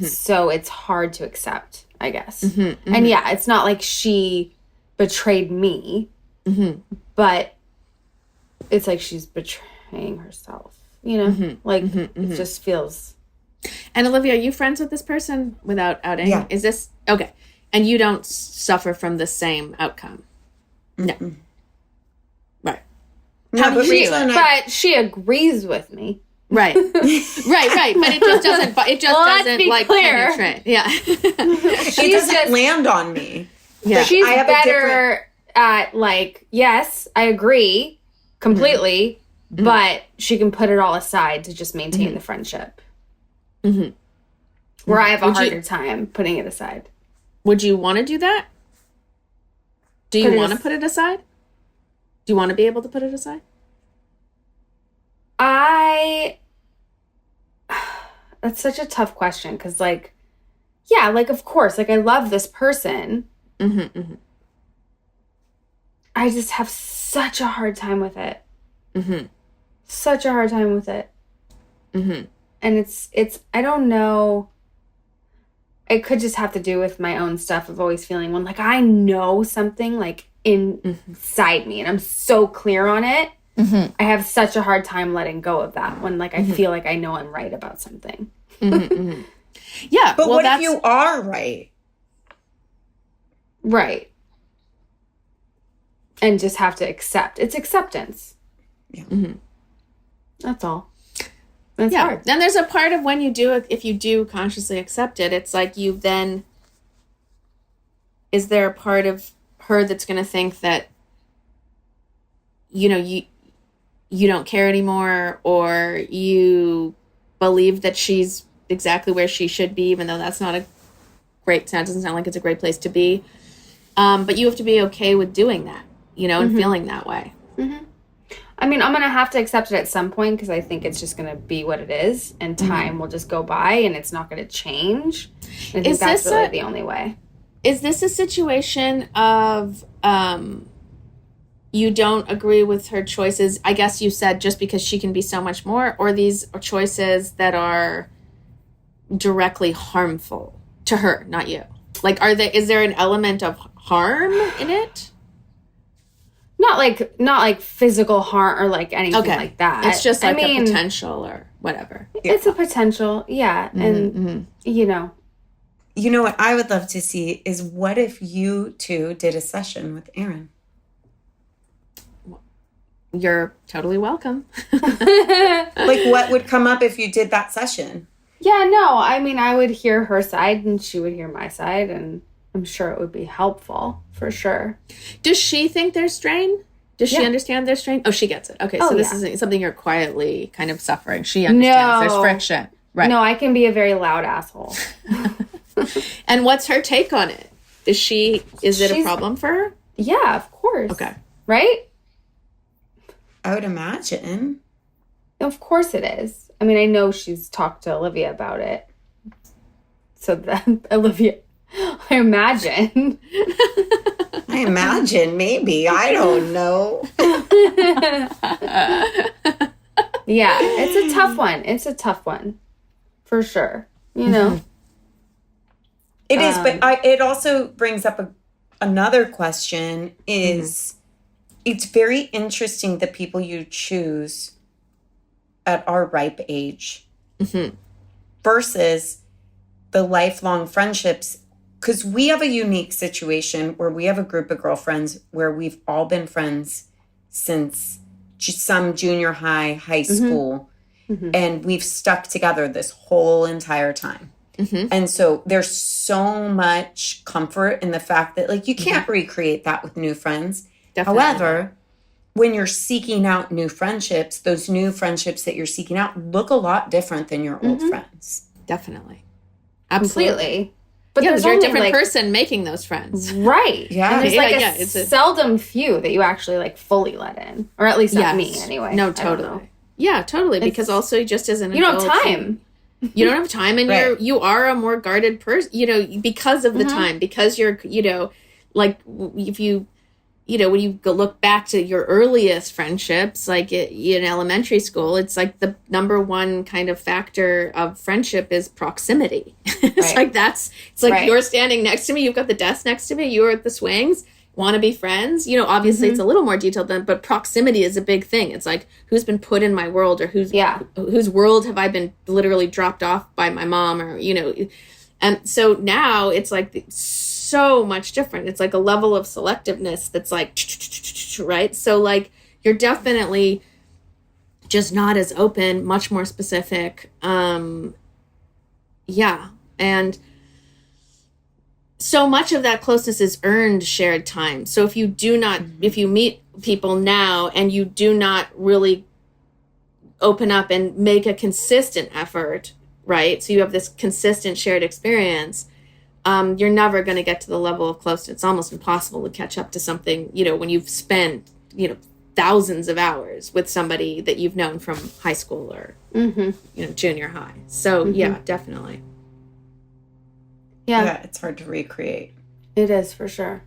So it's hard to accept, I guess. And yeah, it's not like she betrayed me, but it's like she's betraying herself, you know? It just feels... And Olivia, are you friends with this person without outing? Yeah. Is this... Okay. And you don't suffer from the same outcome? No. Right. No, but she agrees with me. Right. Right. But it just doesn't, doesn't like clear. penetrate. Yeah. She doesn't land on me. Yeah. She's better at like, yes, I agree completely, but she can put it all aside to just maintain the friendship. Where I have a harder time putting it aside. Would you want to do that? Do you want to put it aside? Do you want to be able to put it aside? That's such a tough question because, like, yeah, like, of course, like, I love this person. I just have such a hard time with it. Such a hard time with it. And it's, I don't know. It could just have to do with my own stuff of always feeling when, like, I know something, like, inside me and I'm so clear on it. I have such a hard time letting go of that when, like, I feel like I know I'm right about something. Yeah. But what if you are right? Right. And just have to accept. It's acceptance. Yeah. That's all. That's yeah. hard. And there's a part of when you do it, if you do consciously accept it, it's like you then, is there a part of her that's going to think that, you know, you don't care anymore, or you believe that she's exactly where she should be, even though that's not a great sound, doesn't sound like it's a great place to be. But you have to be okay with doing that, you know, and feeling that way. I mean, I'm going to have to accept it at some point because I think it's just going to be what it is, and time will just go by and it's not going to change. I think that's really the only way. Is this a situation of you don't agree with her choices? I guess you said just because she can be so much more, or these are choices that are directly harmful to her, not you? Like, is there an element of harm in it? Not like physical harm or like anything like that. It's just like a potential or whatever. It's a potential, yeah. And, you know. You know what I would love to see is what if you two did a session with Erin? You're totally welcome. Like, what would come up if you did that session? Yeah, no. I mean, I would hear her side and she would hear my side, and I'm sure it would be helpful for sure. Does she think there's strain? Does she understand there's strain? Oh, she gets it. Okay, so this isn't something you're quietly kind of suffering. She understands there's friction. Right. No, I can be a very loud asshole. And what's her take on it? Is it a problem for her? Yeah, of course. Okay. Right? I would imagine. Of course it is. I mean, I know she's talked to Olivia about it. So that Olivia, I imagine. Maybe. I don't know. Yeah, it's a tough one. It's a tough one. For sure. You know? It is, but it also brings up another question is, it's very interesting the people you choose at our ripe age versus the lifelong friendships. Because we have a unique situation where we have a group of girlfriends where we've all been friends since some junior high school, and we've stuck together this whole entire time. And so there's so much comfort in the fact that, like, you can't recreate that with new friends. Definitely. However, when you're seeking out new friendships, those new friendships that you're seeking out look a lot different than your old friends. Definitely. Absolutely. Completely. But yeah, there's you're a only, different like, person making those friends. Right. Yeah. And there's like it's a seldom few that you actually like fully let in. Or at least not me anyway. No, totally. Yeah, totally. Because also just as an you adult, don't have time. You don't have time, and you are a more guarded person, because of the time, because you're, like if you, when you go look back to your earliest friendships, like in elementary school, it's like the number one kind of factor of friendship is proximity. It's like you're standing next to me, you've got the desk next to me, you're at the swings, want to be friends. Obviously it's a little more detailed than, but proximity is a big thing. It's like, who's been put in my world, or whose world have I been literally dropped off by my mom, or, and so now it's like so much different. It's like a level of selectiveness that's like, right? So like, you're definitely just not as open, much more specific. And so much of that closeness is earned shared time. So if you do not, if you meet people now and you do not really open up and make a consistent effort, right? So you have this consistent shared experience, you're never going to get to the level of closeness. It's almost impossible to catch up to something, when you've spent, thousands of hours with somebody that you've known from high school or, junior high. So yeah, definitely. Yeah, it's hard to recreate. It is, for sure.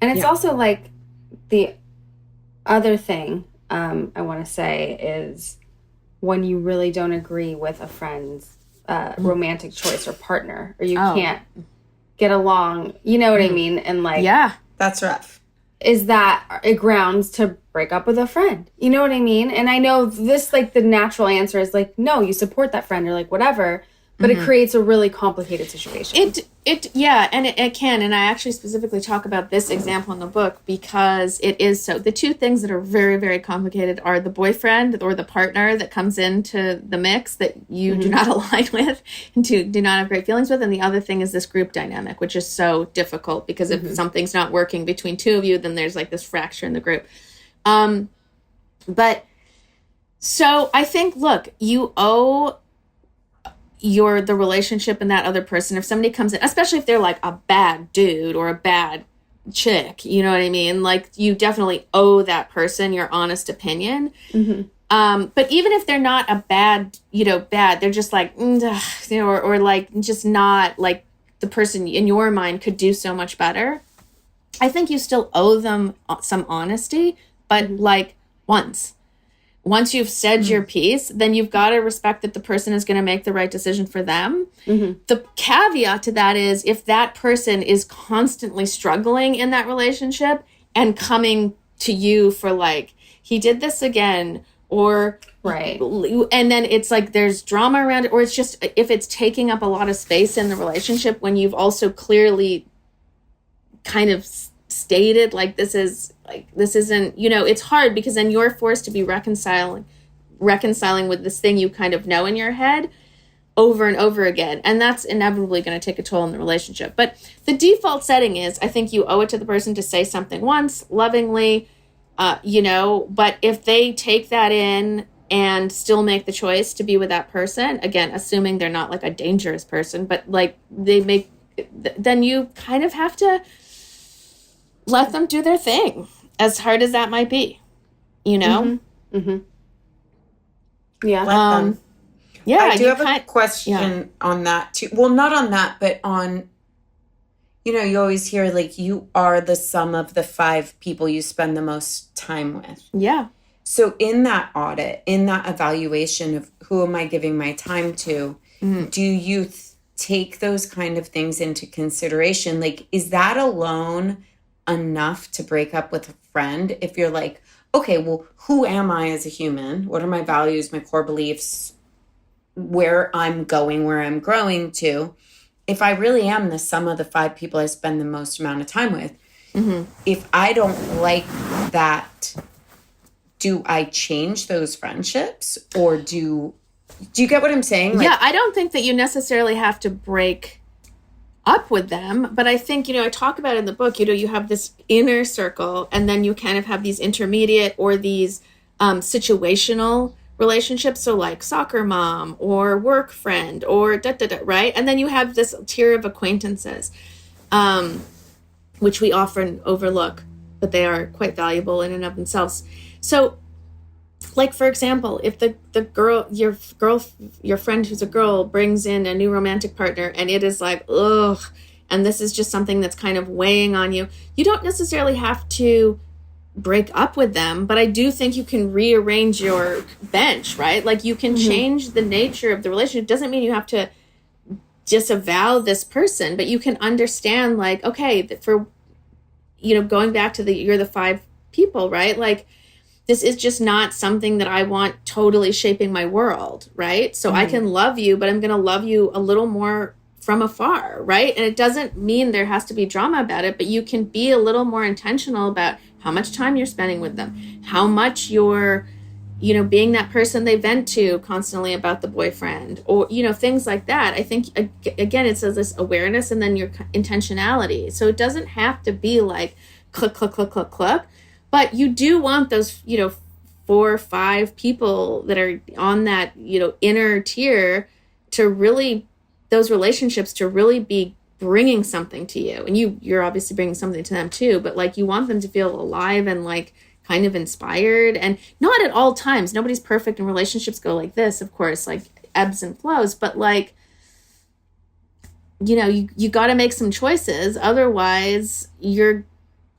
And it's also like the other thing I want to say is when you really don't agree with a friend's romantic choice or partner, or you can't get along, you know what I mean? And like, that's rough. Is that a grounds to break up with a friend? You know what I mean? And I know this, like, the natural answer is like, no, you support that friend or like whatever. But it creates a really complicated situation. It can. And I actually specifically talk about this example in the book because it is so. The two things that are very, very complicated are the boyfriend or the partner that comes into the mix that you do not align with and do not have great feelings with. And the other thing is this group dynamic, which is so difficult because if something's not working between two of you, then there's like this fracture in the group. But so I think, look, you owe the relationship and that other person, if somebody comes in, especially if they're like a bad dude or a bad chick, you know what I mean? Like, you definitely owe that person your honest opinion. But even if they're not a bad, they're just like, or like just not like the person in your mind could do so much better. I think you still owe them some honesty, but like once you've said your piece, then you've got to respect that the person is going to make the right decision for them. The caveat to that is if that person is constantly struggling in that relationship and coming to you for like, he did this again, or and then it's like there's drama around it, or it's just if it's taking up a lot of space in the relationship when you've also clearly kind of stated like this isn't, it's hard because then you're forced to be reconciling with this thing you kind of know in your head over and over again, and that's inevitably going to take a toll in the relationship. But the default setting is I think you owe it to the person to say something once lovingly, but if they take that in and still make the choice to be with that person, again assuming they're not like a dangerous person, but like then you kind of have to let them do their thing, as hard as that might be, Yeah. I do have a question on that too. Well, not on that, but on, you always hear like you are the sum of the 5 people you spend the most time with. Yeah. So in that audit, in that evaluation of who am I giving my time to, do you take those kind of things into consideration? Like, is that alone enough to break up with a friend if you're like, okay, well, who am I as a human? What are my values, my core beliefs, where I'm going, where I'm growing to? If I really am the sum of the 5 people I spend the most amount of time with, if I don't like that, do I change those friendships, or do you get what I'm saying? Yeah, I don't think that you necessarily have to break up with them, but I think, I talk about in the book, you have this inner circle, and then you kind of have these intermediate or these situational relationships. So like soccer mom or work friend or right? And then you have this tier of acquaintances, which we often overlook, but they are quite valuable in and of themselves. So like, for example, if the girl, your friend who's a girl brings in a new romantic partner and it is like, ugh, and this is just something that's kind of weighing on you, you don't necessarily have to break up with them, but I do think you can rearrange your bench, right? Like you can change the nature of the relationship. It doesn't mean you have to disavow this person, but you can understand like, okay, for, going back to you're the 5 people, right? Like, this is just not something that I want totally shaping my world, right? So I can love you, but I'm going to love you a little more from afar, right? And it doesn't mean there has to be drama about it, but you can be a little more intentional about how much time you're spending with them, how much you're, being that person they vent to constantly about the boyfriend, or, things like that. I think, again, it says this awareness and then your intentionality. So it doesn't have to be like click, click, click, click, click. But you do want those, 4 or 5 people that are on that, inner tier to really, those relationships to really be bringing something to you. And you're obviously bringing something to them too, but like you want them to feel alive and like kind of inspired, and not at all times. Nobody's perfect and relationships go like this, of course, like ebbs and flows, but like, you got to make some choices. Otherwise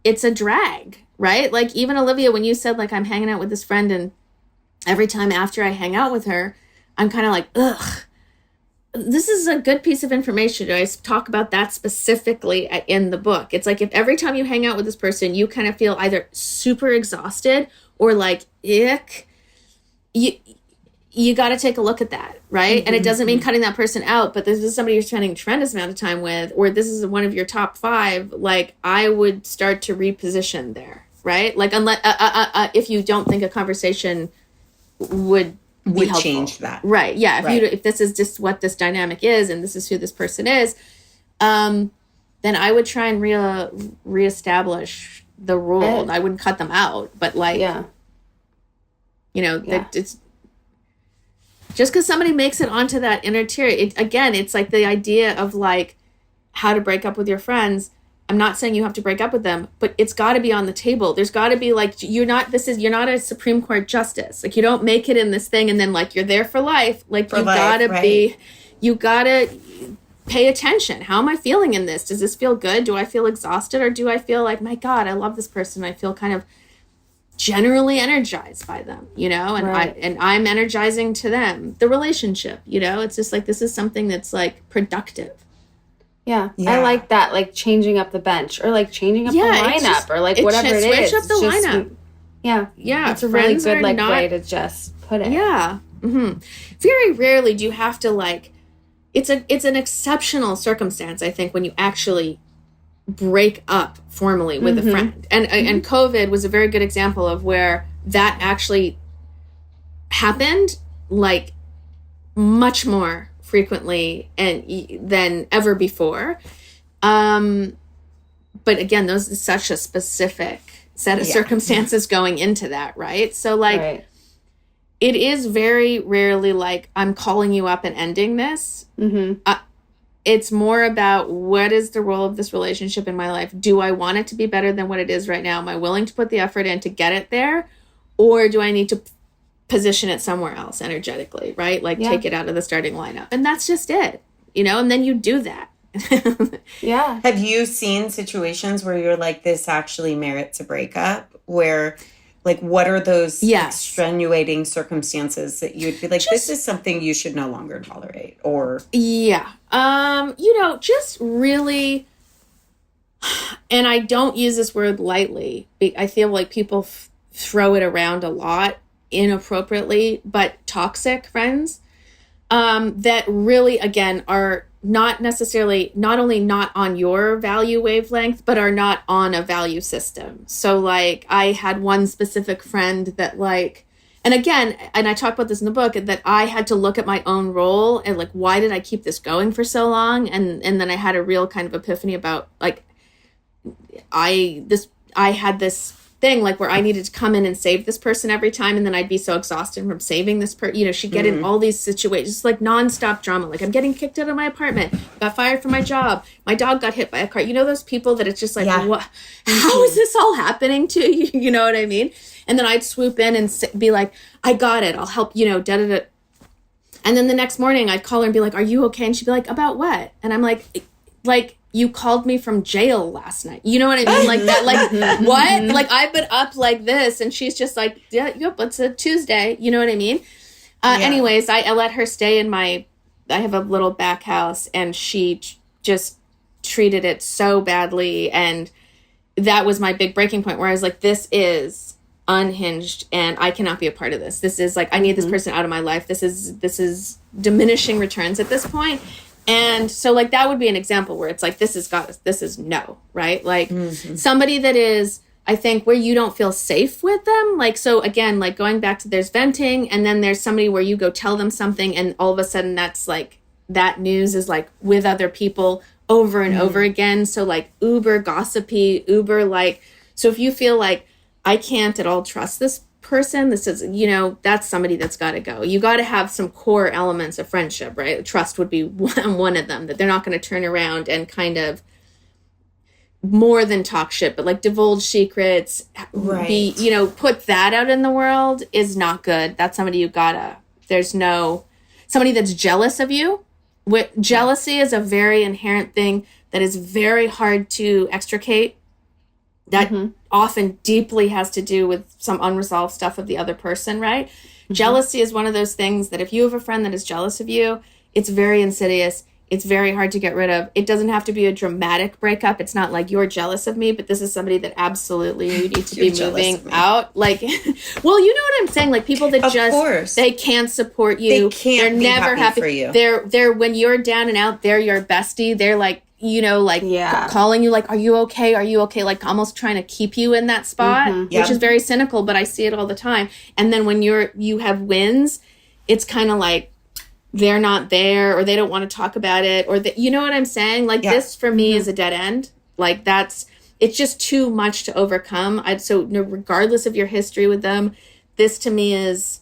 it's a drag. Right? Like even Olivia, when you said like, I'm hanging out with this friend and every time after I hang out with her, I'm kind of like, ugh, this is a good piece of information. I talk about that specifically in the book. It's like, if every time you hang out with this person, you kind of feel either super exhausted or like, ick, you got to take a look at that, right? And it doesn't mean cutting that person out, but this is somebody you're spending a tremendous amount of time with, or this is one of your top 5, like I would start to reposition there. Right? Like, unless if you don't think a conversation would change that. Right. Yeah. If this is just what this dynamic is and this is who this person is, then I would try and reestablish the rule. I wouldn't cut them out, but like, that it's just because somebody makes it onto that inner tier. It's like the idea of like how to break up with your friends. I'm not saying you have to break up with them, but it's got to be on the table. There's got to be like, you're not a Supreme Court justice. Like you don't make it in this thing and then like you're there for life. Like you gotta pay attention. How am I feeling in this? Does this feel good? Do I feel exhausted, or do I feel like, my God, I love this person. I feel kind of generally energized by them, and I'm energizing to them, the relationship, it's just like, this is something that's like productive. Yeah, I like that, like changing up the bench or like changing up the lineup or like whatever it is. Switch up the lineup. Yeah. It's a really good way to just put it. Yeah. Mm-hmm. Very rarely do you have to like, it's an exceptional circumstance, I think, when you actually break up formally with a friend. And COVID was a very good example of where that actually happened like much more frequently than ever before. But again, those is such a specific set of circumstances going into that, right? So like, it is very rarely like, I'm calling you up and ending this. It's more about, what is the role of this relationship in my life? Do I want it to be better than what it is right now? Am I willing to put the effort in to get it there? Or do I need to position it somewhere else energetically, right? Like take it out of the starting lineup. And that's just it, and then you do that. Have you seen situations where you're like, this actually merits a breakup? Where, like, what are those extenuating circumstances that you would be like, this is something you should no longer tolerate? Or just really and I don't use this word lightly. I feel like people throw it around a lot inappropriately, but toxic friends that really, again, are not only not on your value wavelength, but are not on a value system. So like I had one specific friend that like, and again, and I talk about this in the book, that I had to look at my own role and like, why did I keep this going for so long? And then I had a real kind of epiphany about like, I had this thing like where I needed to come in and save this person every time, and then I'd be so exhausted from saving this person. You know, she'd get in all these situations, like nonstop drama. Like I'm getting kicked out of my apartment, got fired from my job, my dog got hit by a car. You know those people that it's just like, what? How is this all happening to you? You know what I mean? And then I'd swoop in and be like, I got it. I'll help. You know, da da da. And then the next morning I'd call her and be like, are you okay? And she'd be like, about what? And I'm like. You called me from jail last night. You know what I mean? Like that, like, what? Like, I've been up like this. And she's just like, yeah, yep, it's a Tuesday. You know what I mean? Anyways, I let her stay in I have a little back house, and she just treated it so badly. And that was my big breaking point where I was like, this is unhinged and I cannot be a part of this. This is like, I need this person out of my life. This is diminishing returns at this point. And so like that would be an example where it's like this is no, right? Like somebody that is, I think, where you don't feel safe with them. Like, so again, like going back to there's venting, and then there's somebody where you go tell them something and all of a sudden that's like that news is like with other people over and over again. So like uber gossipy, uber like, so if you feel like I can't at all trust this person, this is, you know, that's somebody that's got to go. You got to have some core elements of friendship, right? Trust would be one of them, that they're not going to turn around and kind of more than talk shit, but like divulge secrets, right? Be, you know, put that out in the world is not good. That's somebody you gotta, there's no, somebody that's jealous of you. Jealousy is a very inherent thing that is very hard to extricate. That often deeply has to do with some unresolved stuff of the other person, right? Jealousy is one of those things that if you have a friend that is jealous of you, it's very insidious. It's very hard to get rid of. It doesn't have to be a dramatic breakup. It's not like you're jealous of me, but this is somebody that absolutely you need to be moving out. Like, well, you know what I'm saying? Like people that just, they can't support you. They can't be never happy for you. They're when you're down and out, they're your bestie. They're like, you know, like calling you like, are you okay? Are you okay? Like almost trying to keep you in that spot, which is very cynical, but I see it all the time. And then when you have wins, it's kind of like they're not there or they don't want to talk about it or you know what I'm saying? Like this for me is a dead end. Like it's just too much to overcome. So regardless of your history with them, this to me is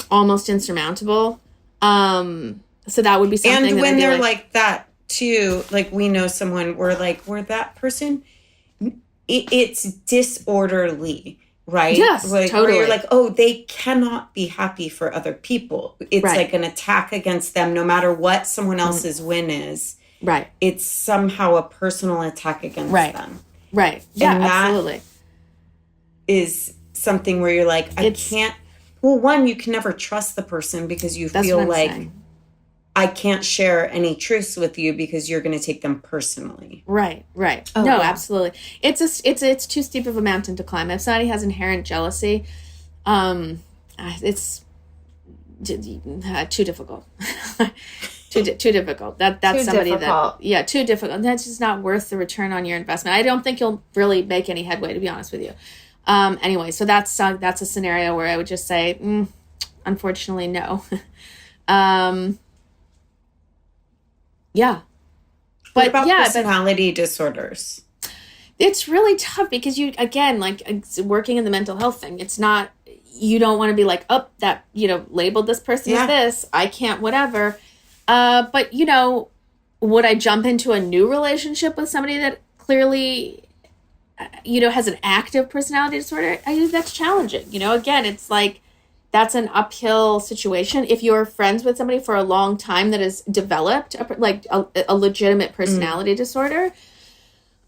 almost insurmountable. So that would be something. And when they're like that, too, like we know someone where that person, it's disorderly, right? Yes, like, totally. Where you're like, oh, they cannot be happy for other people. It's like an attack against them, no matter what someone else's win is. Right. It's somehow a personal attack against them. Right. Yeah, and absolutely. Is something where you're like, I can't. Well, one, you can never trust the person because you feel like. Saying. I can't share any truths with you because you're going to take them personally. Right. Oh, no, absolutely. It's too steep of a mountain to climb. If somebody has inherent jealousy, it's too difficult. too difficult. That's too somebody difficult. Too difficult. That's just not worth the return on your investment. I don't think you'll really make any headway, to be honest with you. Anyway, so that's a scenario where I would just say, unfortunately, no. Yeah. But what about personality disorders? It's really tough because you, again, like working in the mental health thing, it's not, you don't want to be like, oh, that, you know, labeled this person as this, I can't, whatever. But, you know, would I jump into a new relationship with somebody that clearly, you know, has an active personality disorder? I think that's challenging. You know, again, it's like, that's an uphill situation. If you're friends with somebody for a long time that has developed a legitimate personality disorder,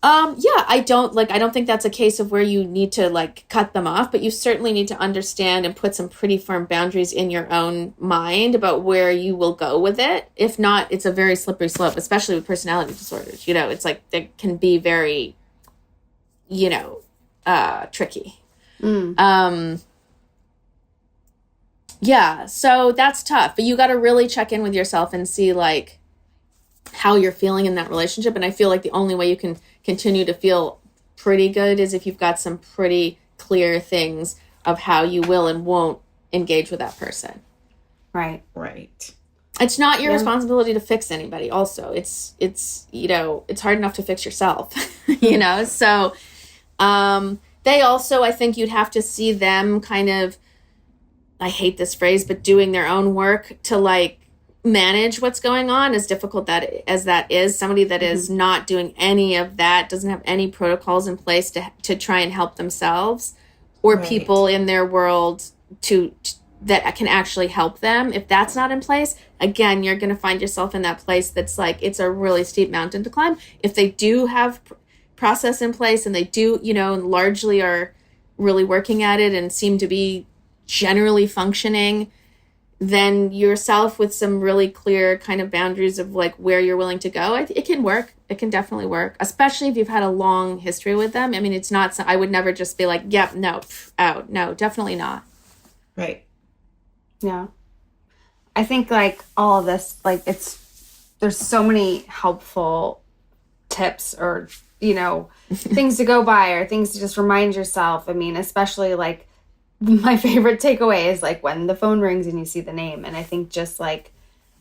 I don't think that's a case of where you need to like cut them off, but you certainly need to understand and put some pretty firm boundaries in your own mind about where you will go with it. If not, it's a very slippery slope, especially with personality disorders. It's like they can be very, tricky. Yeah, so that's tough, but you got to really check in with yourself and see like how you're feeling in that relationship. And I feel like the only way you can continue to feel pretty good is if you've got some pretty clear things of how you will and won't engage with that person. Right. It's not your responsibility to fix anybody. Also, it's hard enough to fix yourself, So, they also, I think you'd have to see them kind of, I hate this phrase, but doing their own work to like manage what's going on, as difficult as that is. Somebody that is not doing any of that, doesn't have any protocols in place to try and help themselves, or people in their world that can actually help them. If that's not in place, again, you're going to find yourself in that place that's like, it's a really steep mountain to climb. If they do have process in place and they do, largely are really working at it and seem to be generally functioning, then yourself with some really clear kind of boundaries of like where you're willing to go, it can work. It can definitely work, especially if you've had a long history with them. I mean, it's not, I would never just be like, yep, no, out. No, definitely not. Right. Yeah. I think like all of this, like there's so many helpful tips or, things to go by or things to just remind yourself. I mean, especially like, my favorite takeaway is like when the phone rings and you see the name. And I think just like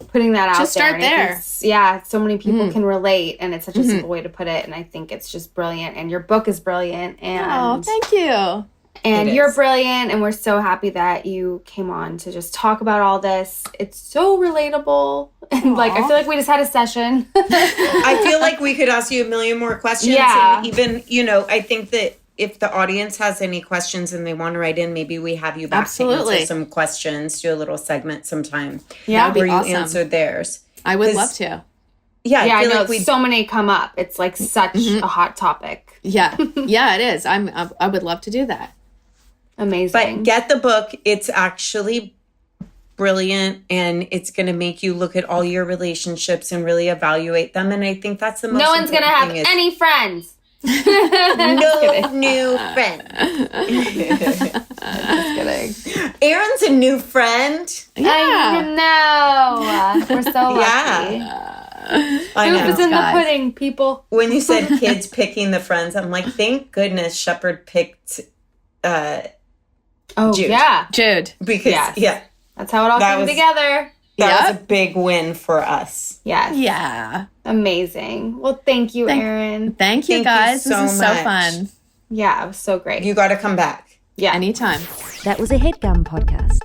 putting that out just start there. So many people can relate, and it's such a simple way to put it. And I think it's just brilliant. And your book is brilliant. And thank you. And you're brilliant. And we're so happy that you came on to just talk about all this. It's so relatable. And like, I feel like we just had a session. I feel like we could ask you a million more questions. Yeah. And even, I think that if the audience has any questions and they want to write in, maybe we have you back to answer some questions, do a little segment sometime. Yeah, where you answer theirs. I would love to. Yeah, I feel like so many come up. It's like such a hot topic. Yeah, it is. I would love to do that. Amazing. But get the book. It's actually brilliant, and it's going to make you look at all your relationships and really evaluate them. And I think that's the most important thing. No one's going to have any friends. No new friend. Just kidding. Erin's a new friend. Yeah. I know. We're so lucky. I know. Proof is in the pudding, people. When you said kids picking the friends, I'm like, thank goodness Shepard picked Jude. Yeah. Jude. Because, that's how it all came together. That was a big win for us. Yes. Yeah. Amazing. Well, thank you, Erin. Thank you, guys. This is so fun. Yeah, it was so great. You got to come back. Yeah. Anytime. That was a HeadGum podcast.